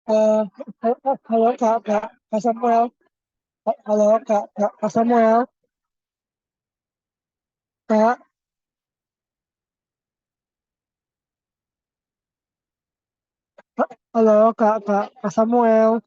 Eh, halo Kak Samuel. Halo Kak Samuel. Kak, halo Kak Samuel.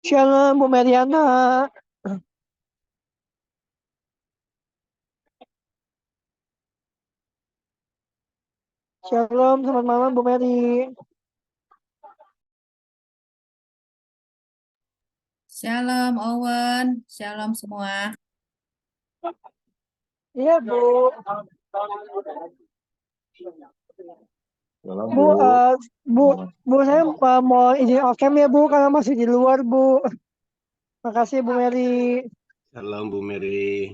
Shalom Bu Mariana. Shalom, selamat malam Bu Mary. Shalom Owen, shalom semua. Iya Bu. Halo Bu, Bu. Bu saya mau izin off cam ya Bu, karena masih di luar Bu. Makasih Bu Mary. Salam Bu Mary.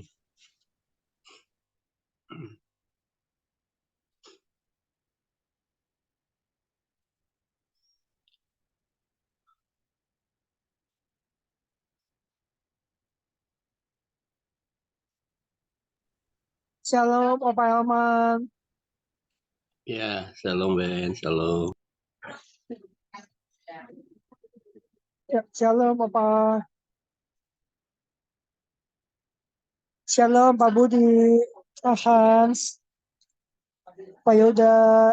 Shalom Opa Elman. Ya, shalom Ben, shalom. Shalom Opa. Shalom Pak Budi. Pak Hans. Pak Yoda.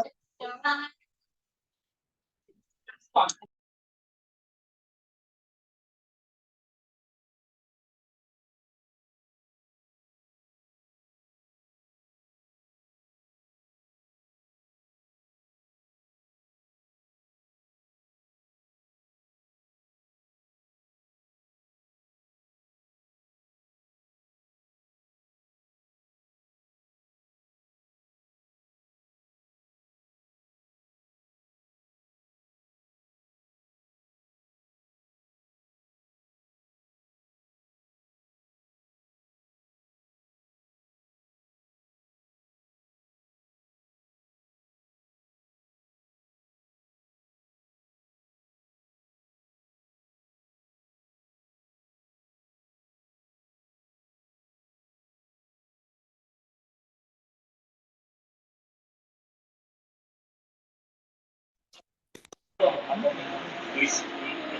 tulis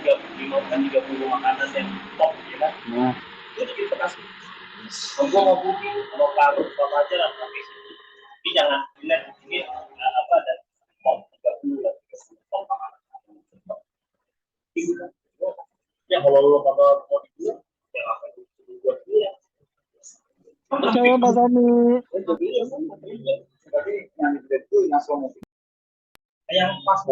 30 makanan yang top ya kan. Itu kita kasih. Gua mau booking mau karut apa aja lah tapi ini jangan dilihat ini apa dan top 30 lah top makanan. Ya kalau lu mau dibuat ya apa itu buat dia. Shalom Pak Tommy. Yang pas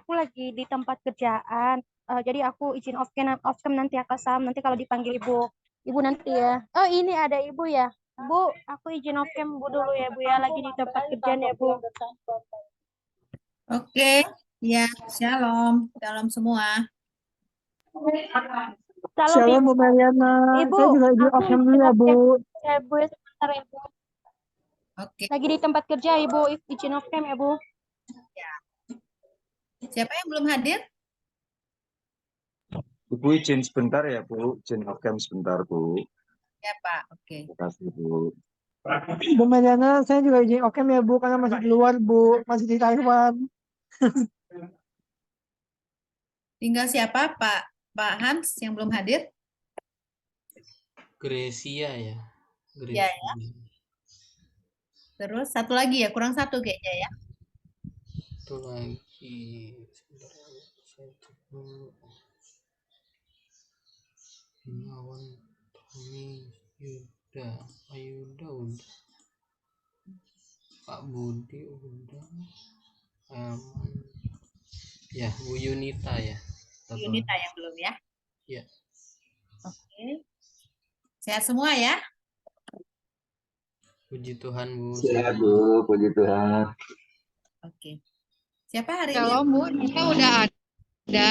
Aku lagi di tempat kerjaan. Jadi aku izin off cam nanti ya Kasam. Nanti kalau dipanggil ibu nanti ya. Oh ini ada ibu ya. Bu, aku izin off cam bu dulu ya bu ya. Lagi di tempat kerjaan ya bu. Oke, ya, shalom. Shalom semua. Kalau Shalom Bu Mariana. Ibu, Saya juga izin aku off cam dulu ya Bu. ya bu, sebentar ya bu. Oke, Lagi di tempat kerja ibu, izin off cam ya bu. siapa yang belum hadir? Ibu izin sebentar ya Bu, izin off cam sebentar Bu. Ya Pak, oke. Terima kasih Bu. Bu Mariana, saya juga izin off cam ya Bu, karena masih di luar Bu, masih di Taiwan. Tinggal siapa Pak Hans yang belum hadir? Grecia ya. Ya, ya. Terus satu lagi ya, kurang satu kayaknya ya. Itu lagi. Sebentar, saya cek dulu. Gunawan, Tommy, Yuda, Ayuda udah. Pak Budi udah. Aman. Ya, Bu Yunita ya. Satu Yunita lagi. yang belum ya. Ya. Oke. Sehat semua ya. Puji Tuhan Bu. Sehat Bu, puji Tuhan. Oke. Siapa hari ini? Shalom Bu, kita udah ada.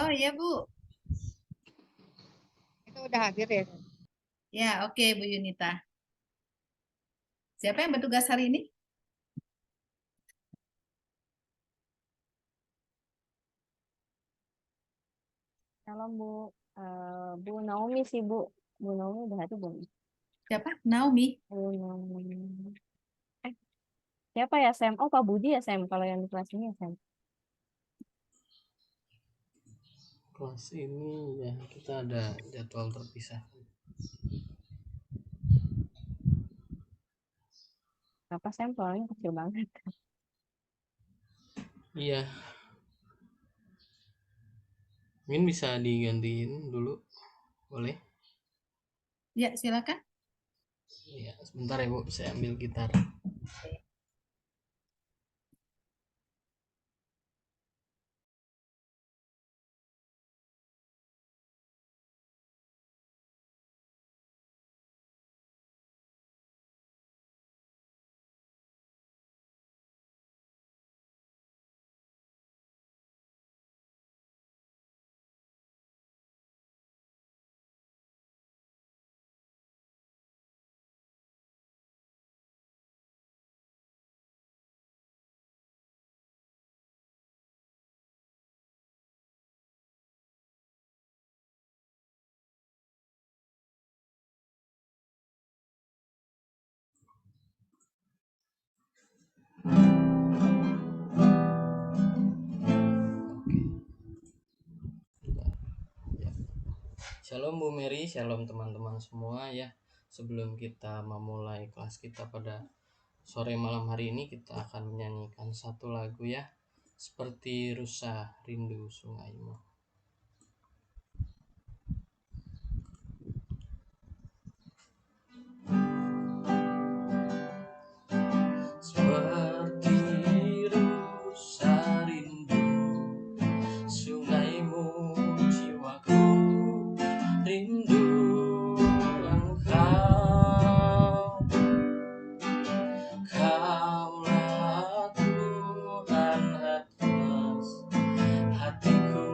Oh iya Bu. Kita udah hadir ya. Ya, oke Bu Yunita. Siapa yang bertugas hari ini? Shalom bu, Bu Naomi sih bu. Bu Naomi udah ada belum? Siapa? Naomi. Bu Naomi. Siapa ya Sam? Oh Pak Budi ya Sam. Kalau yang di kelas ini ya Sam. Kelas ini ya kita ada jadwal terpisah. Apa Sam? Soalnya kecil banget. Iya. Mungkin bisa digantiin dulu. Boleh? Ya, silakan. Iya, sebentar ya Bu, saya ambil gitar. Shalom Bu Mary, shalom teman-teman semua ya. Sebelum kita memulai kelas kita pada sore malam hari ini, kita akan menyanyikan satu lagu ya. Seperti Rusa Rindu Sungaimu. Seperti rusa rindu sungaimu, jiwaku rindu engkau. Kaulah Tuhan atlas hatiku,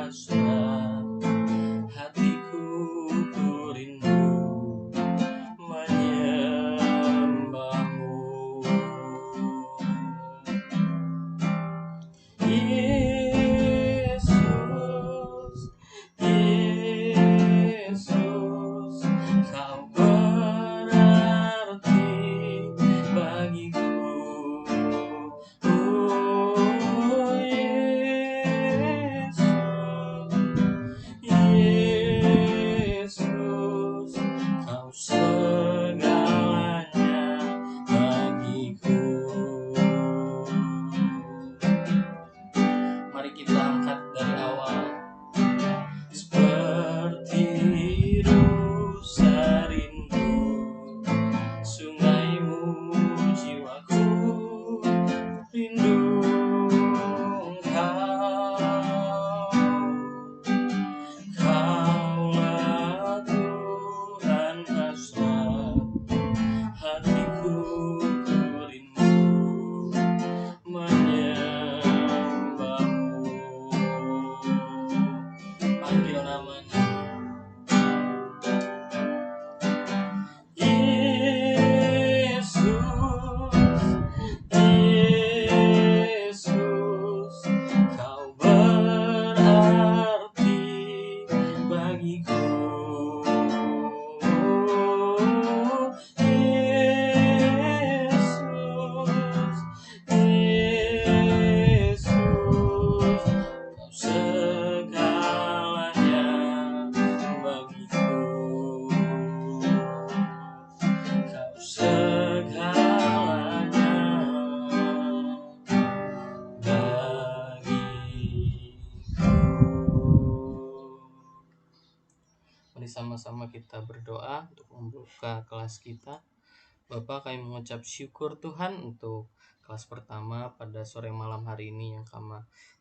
hasrat, hatiku ku rindu menyembahmu. Yesus, Yesus, kau berarti bagiku. Oh Yesus, Yesus, kau segalanya bagiku. Mari kita angkat dari awal. Seperti rusa rindu sungaimu, jiwaku rindu Engkau. Kaulah Tuhan hasrat, hatiku ku rindu menyembahmu. Panggil namanya. Yesus, Yesus, kau berarti bagiku. Yesus, Yesus, kau segalanya bagiku. Kau segalanya bagiku. Mari sama-sama kita berdoa untuk membuka kelas kita. Bapa, kami mengucap syukur Tuhan untuk kelas pertama pada sore malam hari ini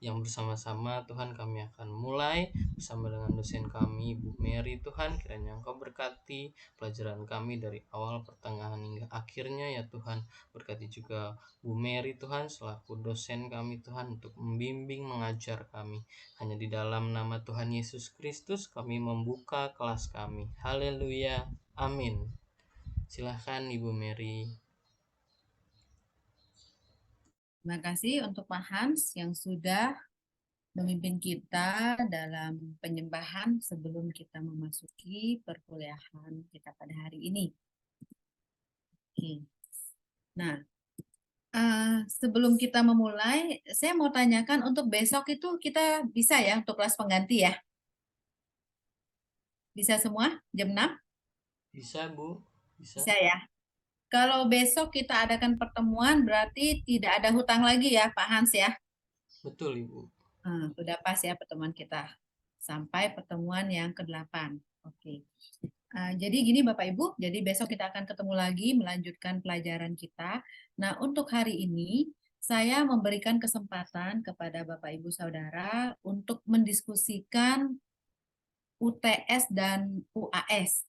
yang bersama-sama Tuhan kami akan mulai bersama dengan dosen kami Bu Mary. Tuhan, kiranya Engkau berkati pelajaran kami dari awal, pertengahan hingga akhirnya ya Tuhan. Berkati juga Bu Mary Tuhan selaku dosen kami Tuhan untuk membimbing mengajar kami. Hanya di dalam nama Tuhan Yesus Kristus kami membuka kelas kami. Haleluya. Amin. Silahkan Ibu Mary. Terima kasih untuk Pak Hans yang sudah memimpin kita dalam penyembahan sebelum kita memasuki perkuliahan kita pada hari ini. Oke. Nah, sebelum kita memulai, saya mau tanyakan untuk besok itu kita bisa ya untuk kelas pengganti ya? Bisa semua jam 6? Bisa, Bu? Bisa. Bisa ya. Kalau besok kita adakan pertemuan berarti tidak ada hutang lagi ya Pak Hans ya? Betul, Ibu. Sudah pas ya pertemuan kita. Sampai pertemuan yang ke-8. Oke. Jadi gini Bapak Ibu, jadi besok kita akan ketemu lagi melanjutkan pelajaran kita. Nah, untuk hari ini saya memberikan kesempatan kepada Bapak Ibu Saudara untuk mendiskusikan UTS dan UAS.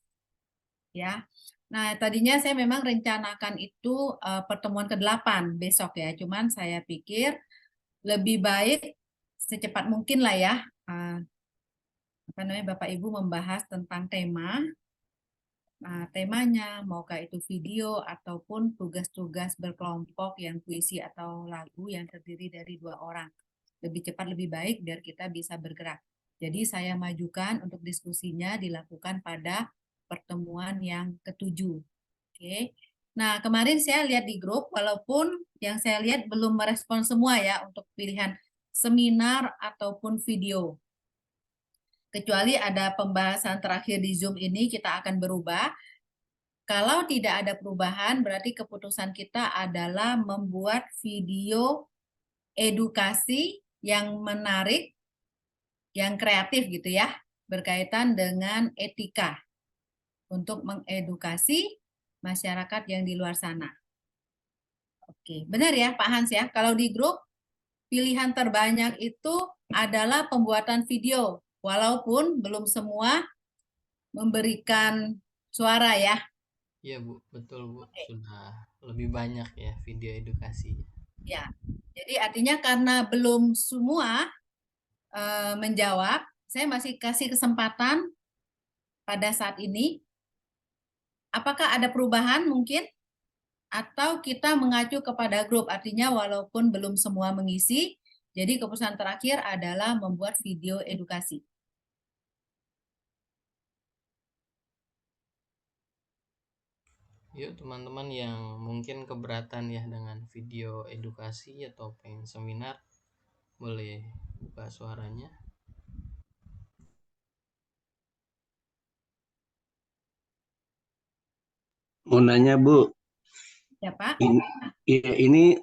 Ya. Nah, tadinya saya memang rencanakan itu pertemuan ke-8 besok ya. Cuman saya pikir lebih baik secepat mungkin lah ya. Bapak Ibu membahas tentang tema. Temanya, maukah itu video ataupun tugas-tugas berkelompok yang puisi atau lagu yang terdiri dari 2 orang. Lebih cepat, lebih baik biar kita bisa bergerak. Jadi saya majukan untuk diskusinya dilakukan pada pertemuan yang ke-7. Oke. Nah, kemarin saya lihat di grup, walaupun yang saya lihat belum merespon semua ya untuk pilihan seminar ataupun video. Kecuali ada pembahasan terakhir di Zoom ini kita akan berubah. Kalau tidak ada perubahan, berarti keputusan kita adalah membuat video edukasi yang menarik, yang kreatif gitu ya, berkaitan dengan etika untuk mengedukasi masyarakat yang di luar sana. Oke, benar ya Pak Hans ya, kalau di grup pilihan terbanyak itu adalah pembuatan video, walaupun belum semua memberikan suara ya. Iya Bu, betul Bu. Sudah lebih banyak ya video edukasi. Ya, jadi artinya karena belum semua menjawab. Saya masih kasih kesempatan pada saat ini. Apakah ada perubahan mungkin? Atau kita mengacu kepada grup, artinya walaupun belum semua mengisi, jadi keputusan terakhir adalah membuat video edukasi. Yuk teman-teman yang mungkin keberatan ya dengan video edukasi atau pengen seminar, boleh buka suaranya. Mau nanya Bu, Ya Pak? ini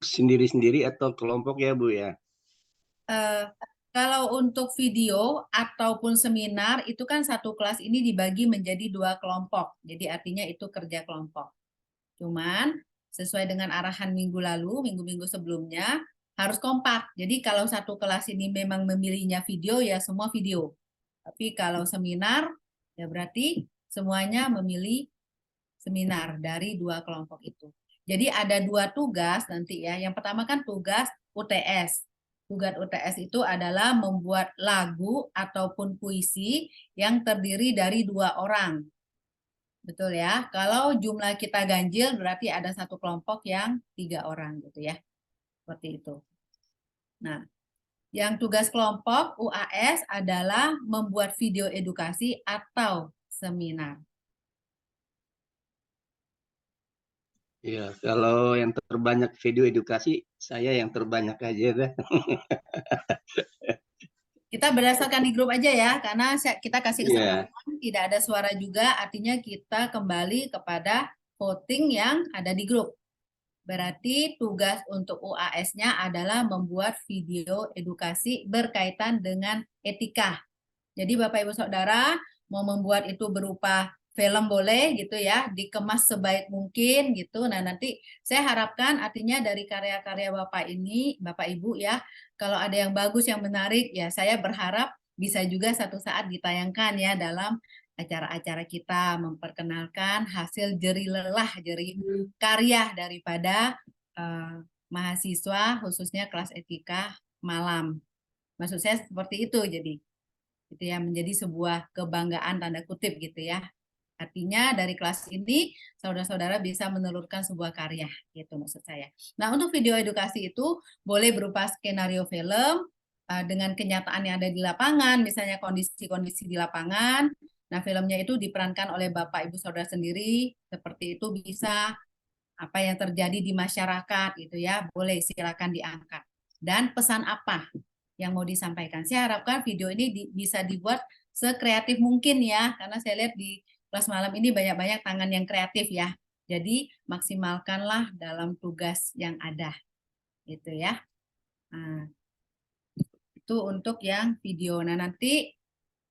sendiri-sendiri atau kelompok ya Bu ya? Kalau untuk video ataupun seminar itu kan satu kelas ini dibagi menjadi 2 kelompok. Jadi artinya itu kerja kelompok. Cuman sesuai dengan arahan minggu lalu, minggu-minggu sebelumnya harus kompak. Jadi kalau satu kelas ini memang memilihnya video ya semua video. Tapi kalau seminar ya berarti semuanya memilih seminar dari 2 kelompok itu. Jadi ada 2 tugas nanti ya. Yang pertama kan tugas UTS. Tugas UTS itu adalah membuat lagu ataupun puisi yang terdiri dari 2 orang. Betul ya. Kalau jumlah kita ganjil berarti ada satu kelompok yang 3 orang gitu ya. Seperti itu. Nah, yang tugas kelompok UAS adalah membuat video edukasi atau seminar. Iya, kalau yang terbanyak video edukasi, saya yang terbanyak aja dah. Kita berdasarkan di grup aja ya, karena kita kasih Iya. kesempatan, tidak ada suara juga, artinya kita kembali kepada voting yang ada di grup. Berarti tugas untuk UAS-nya adalah membuat video edukasi berkaitan dengan etika. Jadi Bapak Ibu Saudara mau membuat itu berupa film boleh gitu ya, dikemas sebaik mungkin gitu. Nah, nanti saya harapkan artinya dari karya-karya Bapak ini, Bapak Ibu ya, kalau ada yang bagus, yang menarik ya saya berharap bisa juga satu saat ditayangkan ya dalam acara-acara kita, memperkenalkan hasil jerih lelah, jerih karya daripada mahasiswa khususnya kelas etika malam. Maksud saya seperti itu, jadi itu ya menjadi sebuah kebanggaan tanda kutip gitu ya. Artinya dari kelas ini saudara-saudara bisa menelurkan sebuah karya gitu maksud saya. Nah, untuk video edukasi itu boleh berupa skenario film dengan kenyataan yang ada di lapangan, misalnya kondisi-kondisi di lapangan. Nah, filmnya itu diperankan oleh Bapak Ibu Saudara sendiri, seperti itu bisa apa yang terjadi di masyarakat gitu ya, boleh silakan diangkat. Dan pesan apa yang mau disampaikan. Saya harapkan video ini bisa dibuat sekreatif mungkin ya, karena saya lihat di kelas malam ini banyak-banyak tangan yang kreatif ya. Jadi maksimalkanlah dalam tugas yang ada. Gitu ya. Nah, itu untuk yang video. Nah, nanti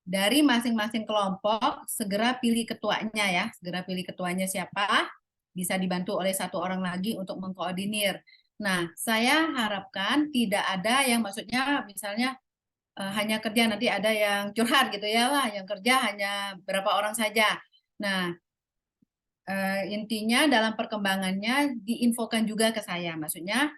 dari masing-masing kelompok segera pilih ketuanya ya. Segera pilih ketuanya siapa. Bisa dibantu oleh satu orang lagi untuk mengkoordinir. Nah, saya harapkan tidak ada yang maksudnya misalnya hanya kerja, nanti ada yang curhat gitu ya, wah yang kerja hanya berapa orang saja. Nah, intinya dalam perkembangannya diinfokan juga ke saya, maksudnya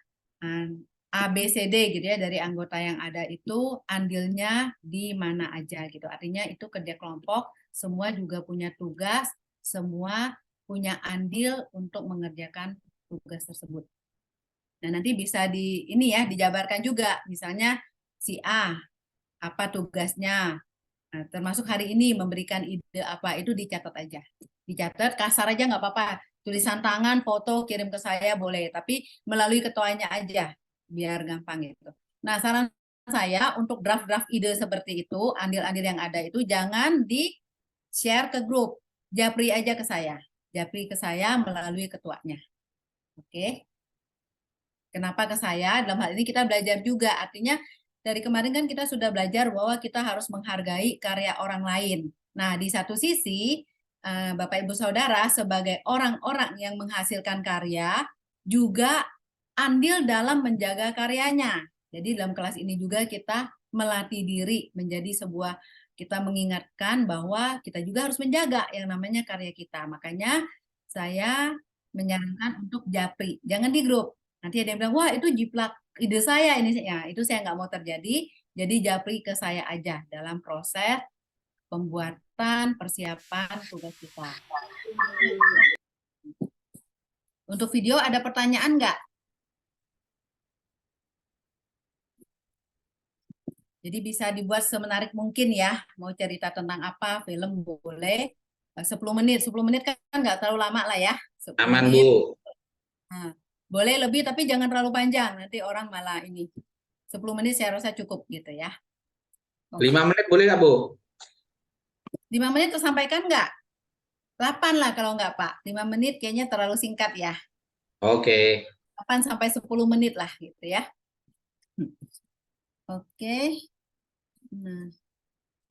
A, B, C, D gitu ya, dari anggota yang ada itu andilnya di mana aja gitu. Artinya itu kerja kelompok, semua juga punya tugas, semua punya andil untuk mengerjakan tugas tersebut. Nah, nanti bisa ini ya dijabarkan juga, misalnya si A apa tugasnya, nah, termasuk hari ini memberikan ide apa, itu dicatat aja. Dicatat, kasar aja nggak apa-apa. Tulisan tangan, foto, kirim ke saya boleh. Tapi melalui ketuanya aja, biar gampang gitu. Nah, saran saya untuk draft-draft ide seperti itu, andil-andil yang ada itu, jangan di-share ke grup. Japri aja ke saya. Japri ke saya melalui ketuanya. Oke. Kenapa ke saya? Dalam hal ini kita belajar juga. Artinya dari kemarin kan kita sudah belajar bahwa kita harus menghargai karya orang lain. Nah, di satu sisi, Bapak Ibu Saudara sebagai orang-orang yang menghasilkan karya juga andil dalam menjaga karyanya. Jadi dalam kelas ini juga kita melatih diri menjadi sebuah, kita mengingatkan bahwa kita juga harus menjaga yang namanya karya kita. Makanya saya menyarankan untuk japri, jangan di grup. Nanti ada yang bilang, wah itu jiplak ide saya ini ya, itu saya nggak mau terjadi. Jadi japri ke saya aja dalam proses pembuatan persiapan tugas kita. Untuk video ada pertanyaan nggak? Jadi bisa dibuat semenarik mungkin ya. Mau cerita tentang apa, film boleh. 10 menit. 10 menit kan nggak terlalu lama lah ya. 10 Aman, menit. Bu. Nah, boleh lebih tapi jangan terlalu panjang. Nanti orang malah ini. 10 menit saya rasa cukup gitu ya. 5 menit boleh nggak, Bu? 5 menit tersampaikan nggak? 8 lah kalau nggak Pak. 5 menit kayaknya terlalu singkat ya. Oke. 8 sampai 10 menit lah gitu ya. Oke. Nah,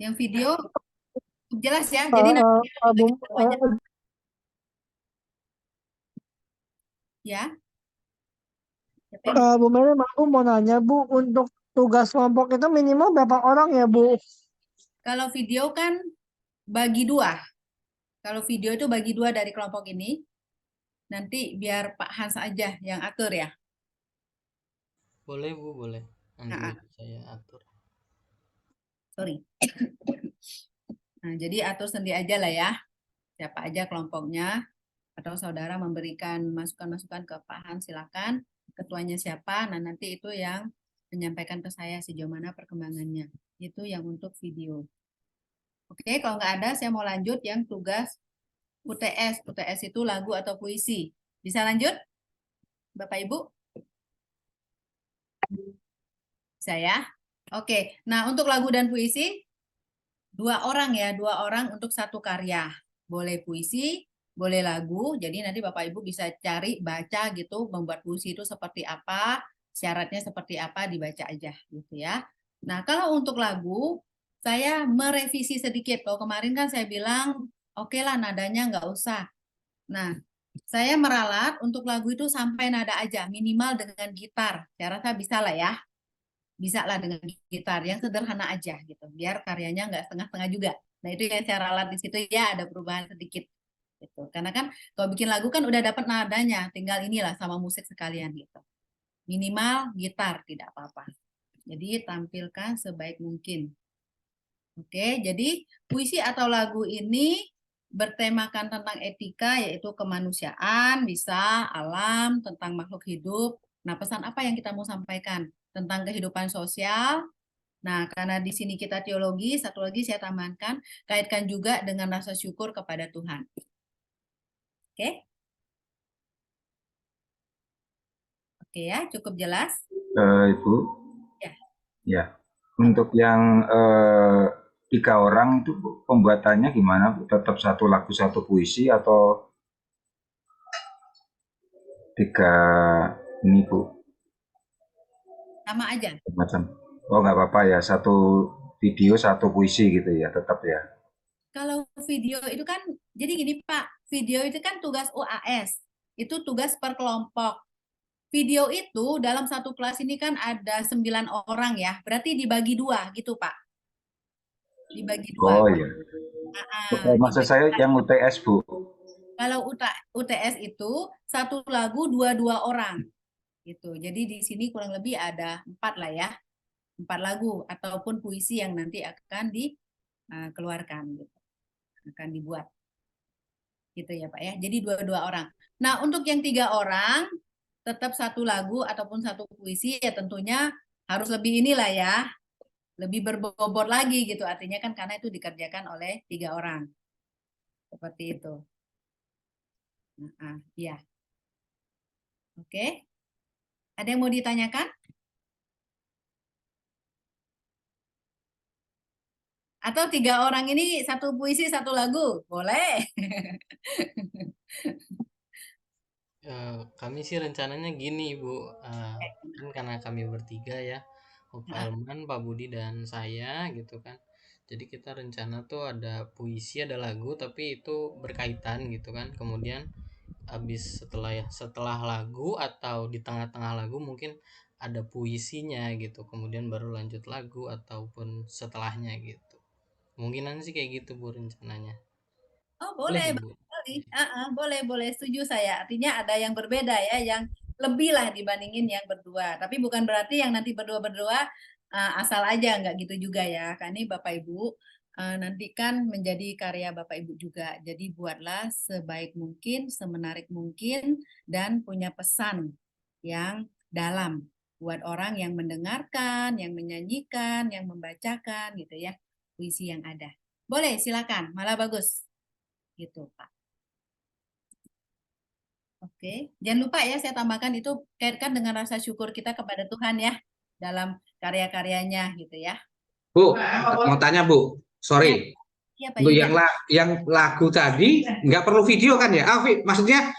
yang video jelas ya. Jadi nanti ya. Bu Mary, aku mau nanya Bu, untuk tugas kelompok itu minimal berapa orang ya Bu? Kalau video kan bagi 2. Kalau video itu bagi 2 dari kelompok ini. Nanti biar Pak Hans aja yang atur ya. Boleh Bu, boleh. Nanti saya atur. Sorry. Nah, jadi atur sendiri aja lah ya. Siapa aja kelompoknya. Atau saudara memberikan masukan-masukan ke Pak Hans, silakan. Ketuanya siapa, nah nanti itu yang menyampaikan ke saya sejauh mana perkembangannya. Itu yang untuk video. Oke, kalau nggak ada, saya mau lanjut yang tugas UTS. UTS itu lagu atau puisi. Bisa lanjut? Bapak Ibu? Bisa ya? Oke, nah untuk lagu dan puisi, 2 orang ya, 2 orang untuk satu karya. Boleh puisi, boleh lagu. Jadi nanti Bapak Ibu bisa cari, baca gitu, membuat puisi itu seperti apa, syaratnya seperti apa, dibaca aja gitu ya. Nah, kalau untuk lagu, saya merevisi sedikit. Kalau kemarin kan saya bilang, oke lah nadanya nggak usah. Nah, saya meralat untuk lagu itu sampai nada aja, minimal dengan gitar. Saya rasa bisa lah ya. Bisa lah dengan gitar yang sederhana aja gitu, biar karyanya nggak setengah-setengah juga. Nah itu yang saya ralat di situ ya, ada perubahan sedikit gitu. Karena kan kalau bikin lagu kan udah dapat nadanya, tinggal inilah sama musik sekalian gitu. Minimal gitar tidak apa-apa. Jadi tampilkan sebaik mungkin. Oke, jadi puisi atau lagu ini bertemakan tentang etika, yaitu kemanusiaan, bisa alam, tentang makhluk hidup. Nah, pesan apa yang kita mau sampaikan? Tentang kehidupan sosial. Nah, karena di sini kita teologi, satu lagi saya tambahkan, kaitkan juga dengan rasa syukur kepada Tuhan. Oke? Oke ya, cukup jelas? Ibu? Ya. Ya. Untuk yang 3 orang itu pembuatannya gimana Bu? Tetap satu lagu satu puisi atau 3 ini Bu? Sama aja. Macam, oh nggak apa-apa ya, satu video satu puisi gitu ya, tetap ya. Kalau video itu kan, jadi gini Pak, video itu kan tugas UAS, itu tugas per kelompok. Video itu dalam satu kelas ini kan ada 9 orang ya, berarti dibagi 2 gitu Pak. Dibagi 2. Oh iya. Maksud saya yang UTS Bu. Kalau UTS itu satu lagu 2 orang gitu. Jadi di sini kurang lebih ada 4 lah ya, 4 lagu ataupun puisi yang nanti akan dikeluarkan gitu, akan dibuat gitu ya Pak ya. Jadi 2 orang. Nah untuk yang 3 orang tetap satu lagu ataupun satu puisi ya tentunya harus lebih inilah ya, lebih berbobot lagi gitu. Artinya kan karena itu dikerjakan oleh 3 orang seperti itu. Iya. Oke. Ada yang mau ditanyakan? Atau 3 orang ini satu puisi, satu lagu? Boleh. Kami sih rencananya gini Bu, kan karena kami bertiga ya, Pak Elman, Pak Budi, dan saya gitu kan. Jadi kita rencana tuh ada puisi, ada lagu, tapi itu berkaitan gitu kan. Kemudian habis setelah lagu atau di tengah-tengah lagu mungkin ada puisinya gitu, kemudian baru lanjut lagu ataupun setelahnya gitu. Kemungkinan sih kayak gitu Bu rencananya. Oh boleh, Bu? boleh, setuju saya. Artinya ada yang berbeda ya, yang lebih lah dibandingin yang berdua. Tapi bukan berarti yang nanti berdua asal aja, nggak gitu juga ya. Kan ini Bapak Ibu nanti kan menjadi karya Bapak Ibu juga. Jadi buatlah sebaik mungkin, semenarik mungkin, dan punya pesan yang dalam buat orang yang mendengarkan, yang menyanyikan, yang membacakan gitu ya, puisi yang ada. Boleh, silakan. Malah bagus. Gitu, Pak. Oke, jangan lupa ya saya tambahkan itu kaitkan dengan rasa syukur kita kepada Tuhan ya dalam karya-karyanya gitu ya. Bu, mau tanya Bu, sorry. Iya Pak Bu, Yuda. yang lagu tadi nggak perlu video kan ya? Maksudnya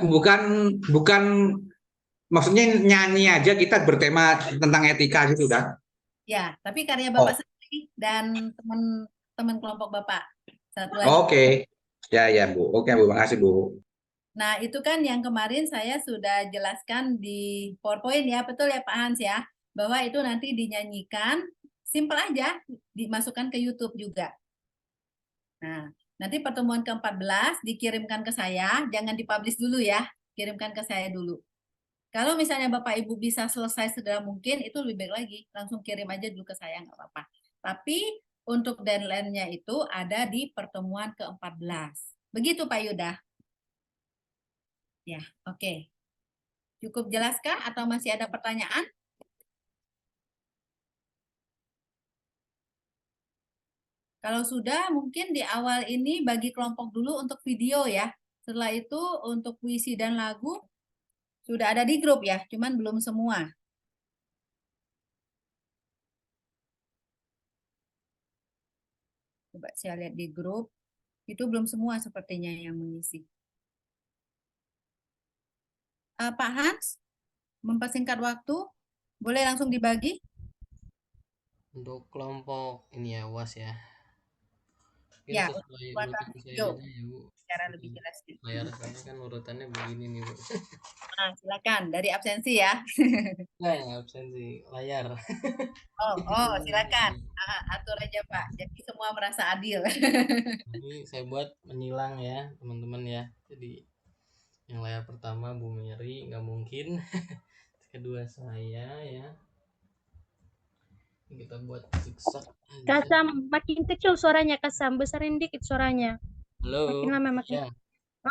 bukan maksudnya nyanyi aja kita bertema tentang etika gitu kan? Ya, tapi karya Oh, Bapak sendiri dan teman kelompok Bapak. Satu lagi. oke. Ya Bu. Oke Bu, makasih Bu. Nah, itu kan yang kemarin saya sudah jelaskan di PowerPoint ya, betul ya Pak Hans ya, bahwa itu nanti dinyanyikan, simple aja, dimasukkan ke YouTube juga. Nah, nanti pertemuan ke-14 dikirimkan ke saya, jangan dipublish dulu ya, kirimkan ke saya dulu. Kalau misalnya Bapak Ibu bisa selesai segera mungkin, itu lebih baik lagi, langsung kirim aja dulu ke saya, nggak apa-apa. Tapi untuk deadline-nya itu ada di pertemuan ke-14. Begitu Pak Yuda. Ya, oke. Cukup jelaskah atau masih ada pertanyaan? Kalau sudah, mungkin di awal ini bagi kelompok dulu untuk video ya. Setelah itu untuk puisi dan lagu sudah ada di grup ya, cuman belum semua. Coba saya lihat di grup, itu belum semua sepertinya yang mengisi. Pak Hans, mempersingkat waktu, boleh langsung dibagi? Untuk kelompok ini ya UAS ya. Mungkin Ya, sesuai buatan notifikasi video, aja ya Bu. secara lebih jelas. Layar saya kan urutannya begini nih Bu. Nah, silakan dari absensi ya. Nah, ya, absensi layar. Oh, silakan. Atur aja Pak. Jadi semua merasa adil. Ini saya buat menilang ya teman-teman ya. Jadi yang layar pertama Bu Mary nggak mungkin. Kedua saya ya. Ini kita buat zigzag aja. Kasam, makin kecil suaranya Kasam, besarin dikit suaranya. Halo. Makin lama makin. Ya.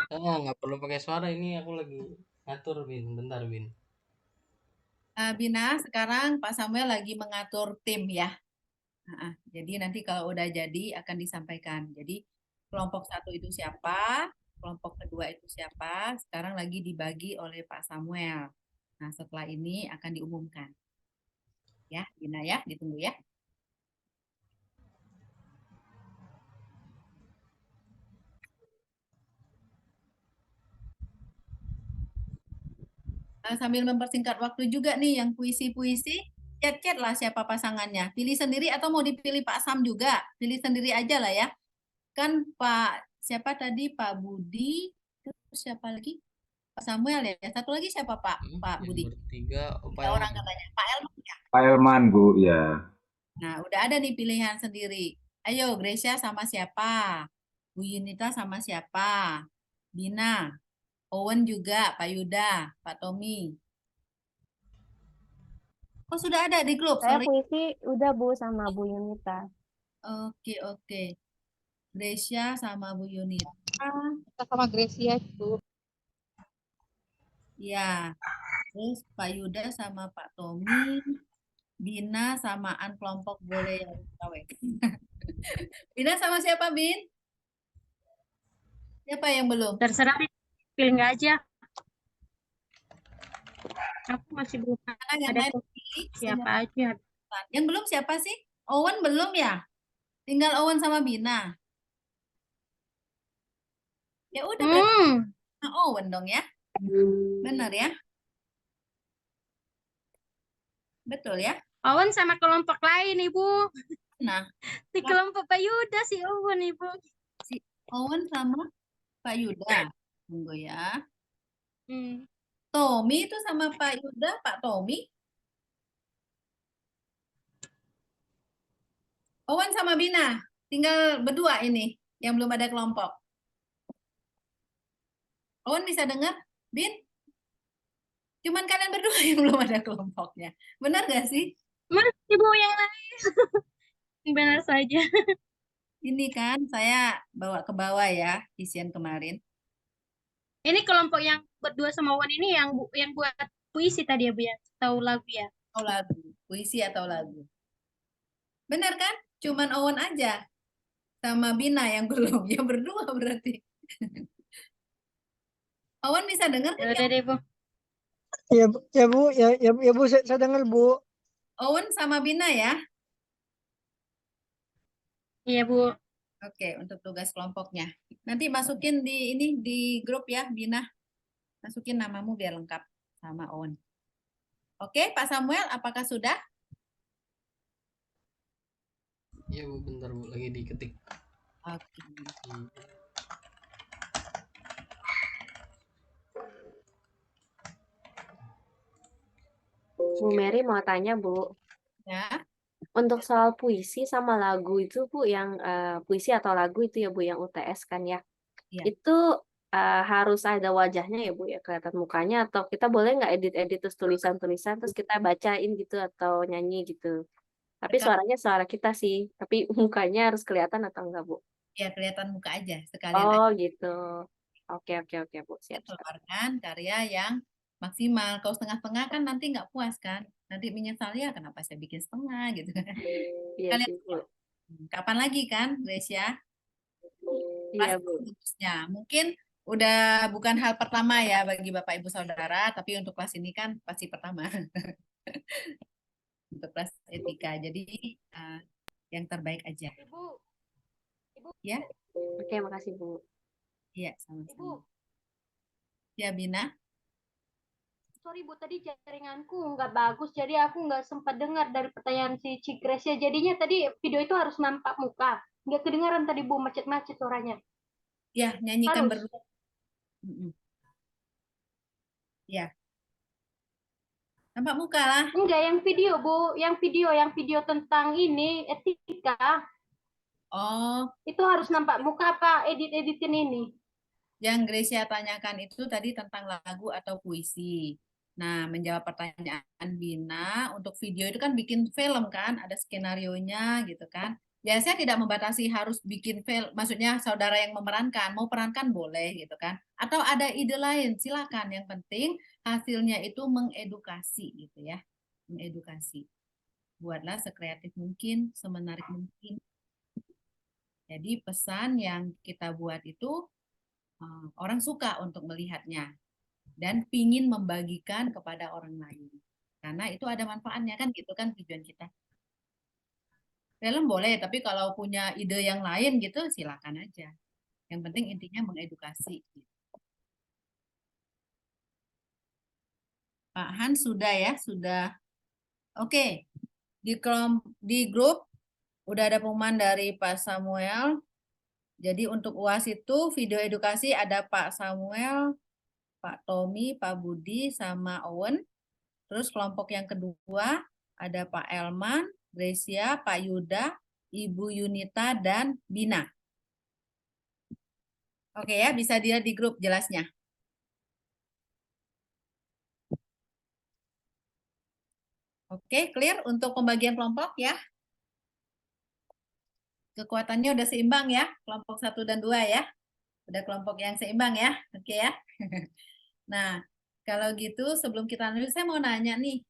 Nggak perlu pakai suara, ini aku lagi ngatur Bin, bentar Bin. Bina, sekarang Pak Samuel lagi mengatur tim ya. Jadi nanti kalau udah jadi akan disampaikan. Jadi kelompok 1 itu siapa, kelompok kedua itu siapa, sekarang lagi dibagi oleh Pak Samuel. Nah, setelah ini akan diumumkan. Ya, Bina ya, ditunggu ya. Sambil mempersingkat waktu juga nih yang puisi-puisi, chat-chat lah siapa pasangannya. Pilih sendiri atau mau dipilih Pak Sam juga. Pilih sendiri aja lah ya. Kan Pak, siapa tadi? Pak Budi, terus siapa lagi? Pak Samuel ya. Satu lagi siapa Pak? Pak Budi. Bertiga, Tiga orang katanya. Pak Elman ya. Pak Elman Bu, ya. Nah, udah ada nih pilihan sendiri. Ayo, Gracia sama siapa? Bu Yunita sama siapa? Bina. Owen juga, Pak Yuda, Pak Tommy. Oh, sudah ada di grup, Saya sorry. puisi udah Bu sama Bu Yunita. Oke. Gracia sama Bu Yunita. Kita sama Gracia itu. Ya. Terus Pak Yuda sama Pak Tommy. Bina sama An kelompok boleh yang tahu. Bina sama siapa, Bin? Siapa yang belum? Terserah pilih nggak aja. Aku masih belum Yang ada lain pilih siapa semua. aja. Yang belum siapa sih? Owen belum ya? Tinggal Owen sama Bina. Ya udah berarti Owen dong ya. Benar ya? Betul ya? Owen sama kelompok lain Ibu. Nah, di kelompok Pak Yuda si Owen Ibu. Si Owen sama Pak Yuda. Tunggu ya. Tommy itu sama Pak Yuda, Pak Tommy. Owen sama Bina. Tinggal berdua ini yang belum ada kelompok. Owen bisa dengar? Bin? Cuman kalian berdua yang belum ada kelompoknya. Benar gak sih? Mas, ibu yang lain. Benar saja. Ini kan saya bawa ke bawah ya, isian kemarin. Ini kelompok yang berdua sama Wan ini yang buat puisi tadi ya Bu ya? Tahu lagu ya? Atau lagu, puisi atau lagu. Benar kan? Cuman Owen aja. Sama Bina yang belum. Yang berdua berarti. Owen bisa dengar kan? Udah deh Bu. Ya, ya Bu, ya Bu, saya dengar Bu. Owen sama Bina ya. Iya Bu. Oke, untuk tugas kelompoknya. Nanti masukin di grup ya, Bina. Masukin namamu biar lengkap sama Owen. Oke, Pak Samuel, apakah sudah? Iya Bu, bentar Bu, lagi diketik. Oke. Bu Mary mau tanya Bu, Ya. untuk soal puisi sama lagu itu Bu, yang puisi atau lagu itu ya Bu, yang UTS kan ya, Iya. itu harus ada wajahnya ya Bu ya, kelihatan mukanya, atau kita boleh nggak edit-edit terus tulisan-tulisan terus kita bacain gitu atau nyanyi gitu. Tapi suaranya suara kita sih, tapi mukanya harus kelihatan atau enggak Bu? Ya, kelihatan muka aja sekalian Oh aja. gitu. Oke Bu, siap. Keluarkan karya yang maksimal. Kalau setengah-setengah kan nanti nggak puas kan. Nanti menyesal ya kenapa saya bikin setengah gitu kan. Iya Kalian sih Bu. kapan lagi kan, Gracia? Iya Bu. Selanjutnya. Mungkin udah bukan hal pertama ya bagi Bapak Ibu Saudara, tapi untuk kelas ini kan pasti pertama. Untuk kelas etika. Jadi yang terbaik aja. Ibu. Ya. Oke, makasih Bu. Iya, sama-sama. Ibu. Ya, Bina. Sorry Bu, tadi jaringanku nggak bagus, jadi aku nggak sempat dengar dari pertanyaan si Cikres ya. Jadinya tadi video itu harus nampak muka. Nggak kedengaran tadi Bu, macet-macet suaranya. Ya, nyanyikan Harus. berdua. Ya. Nampak muka lah. Enggak, yang video Bu, yang video tentang ini etika. Oh. Itu harus nampak muka apa edit-editin ini? Yang Gracia tanyakan itu tadi tentang lagu atau puisi. Nah, menjawab pertanyaan Bina, untuk video itu kan bikin film kan, ada skenarionya gitu kan. Ya, saya tidak membatasi harus bikin film, maksudnya saudara yang memerankan, mau perankan boleh gitu kan. Atau ada ide lain, silakan. Yang penting hasilnya itu mengedukasi gitu ya. Mengedukasi. Buatlah sekreatif mungkin, semenarik mungkin. Jadi pesan yang kita buat itu orang suka untuk melihatnya dan pingin membagikan kepada orang lain karena itu ada manfaatnya kan gitu kan tujuan kita. Film boleh tapi kalau punya ide yang lain gitu silakan aja, yang penting intinya mengedukasi. Pak Hans sudah ya, sudah. Oke. Di grup udah ada pengumuman dari Pak Samuel. Jadi untuk UAS itu video edukasi ada Pak Samuel, Pak Tommy, Pak Budi, sama Owen. Terus kelompok yang kedua ada Pak Elman, Gracia, Pak Yuda, Ibu Yunita, dan Bina. Oke ya, bisa dilihat di grup jelasnya. Oke, clear untuk pembagian kelompok ya. Kekuatannya udah seimbang ya, kelompok 1 dan 2 ya. Udah kelompok yang seimbang ya, oke ya. Nah, kalau gitu sebelum kita lanjut, saya mau nanya nih,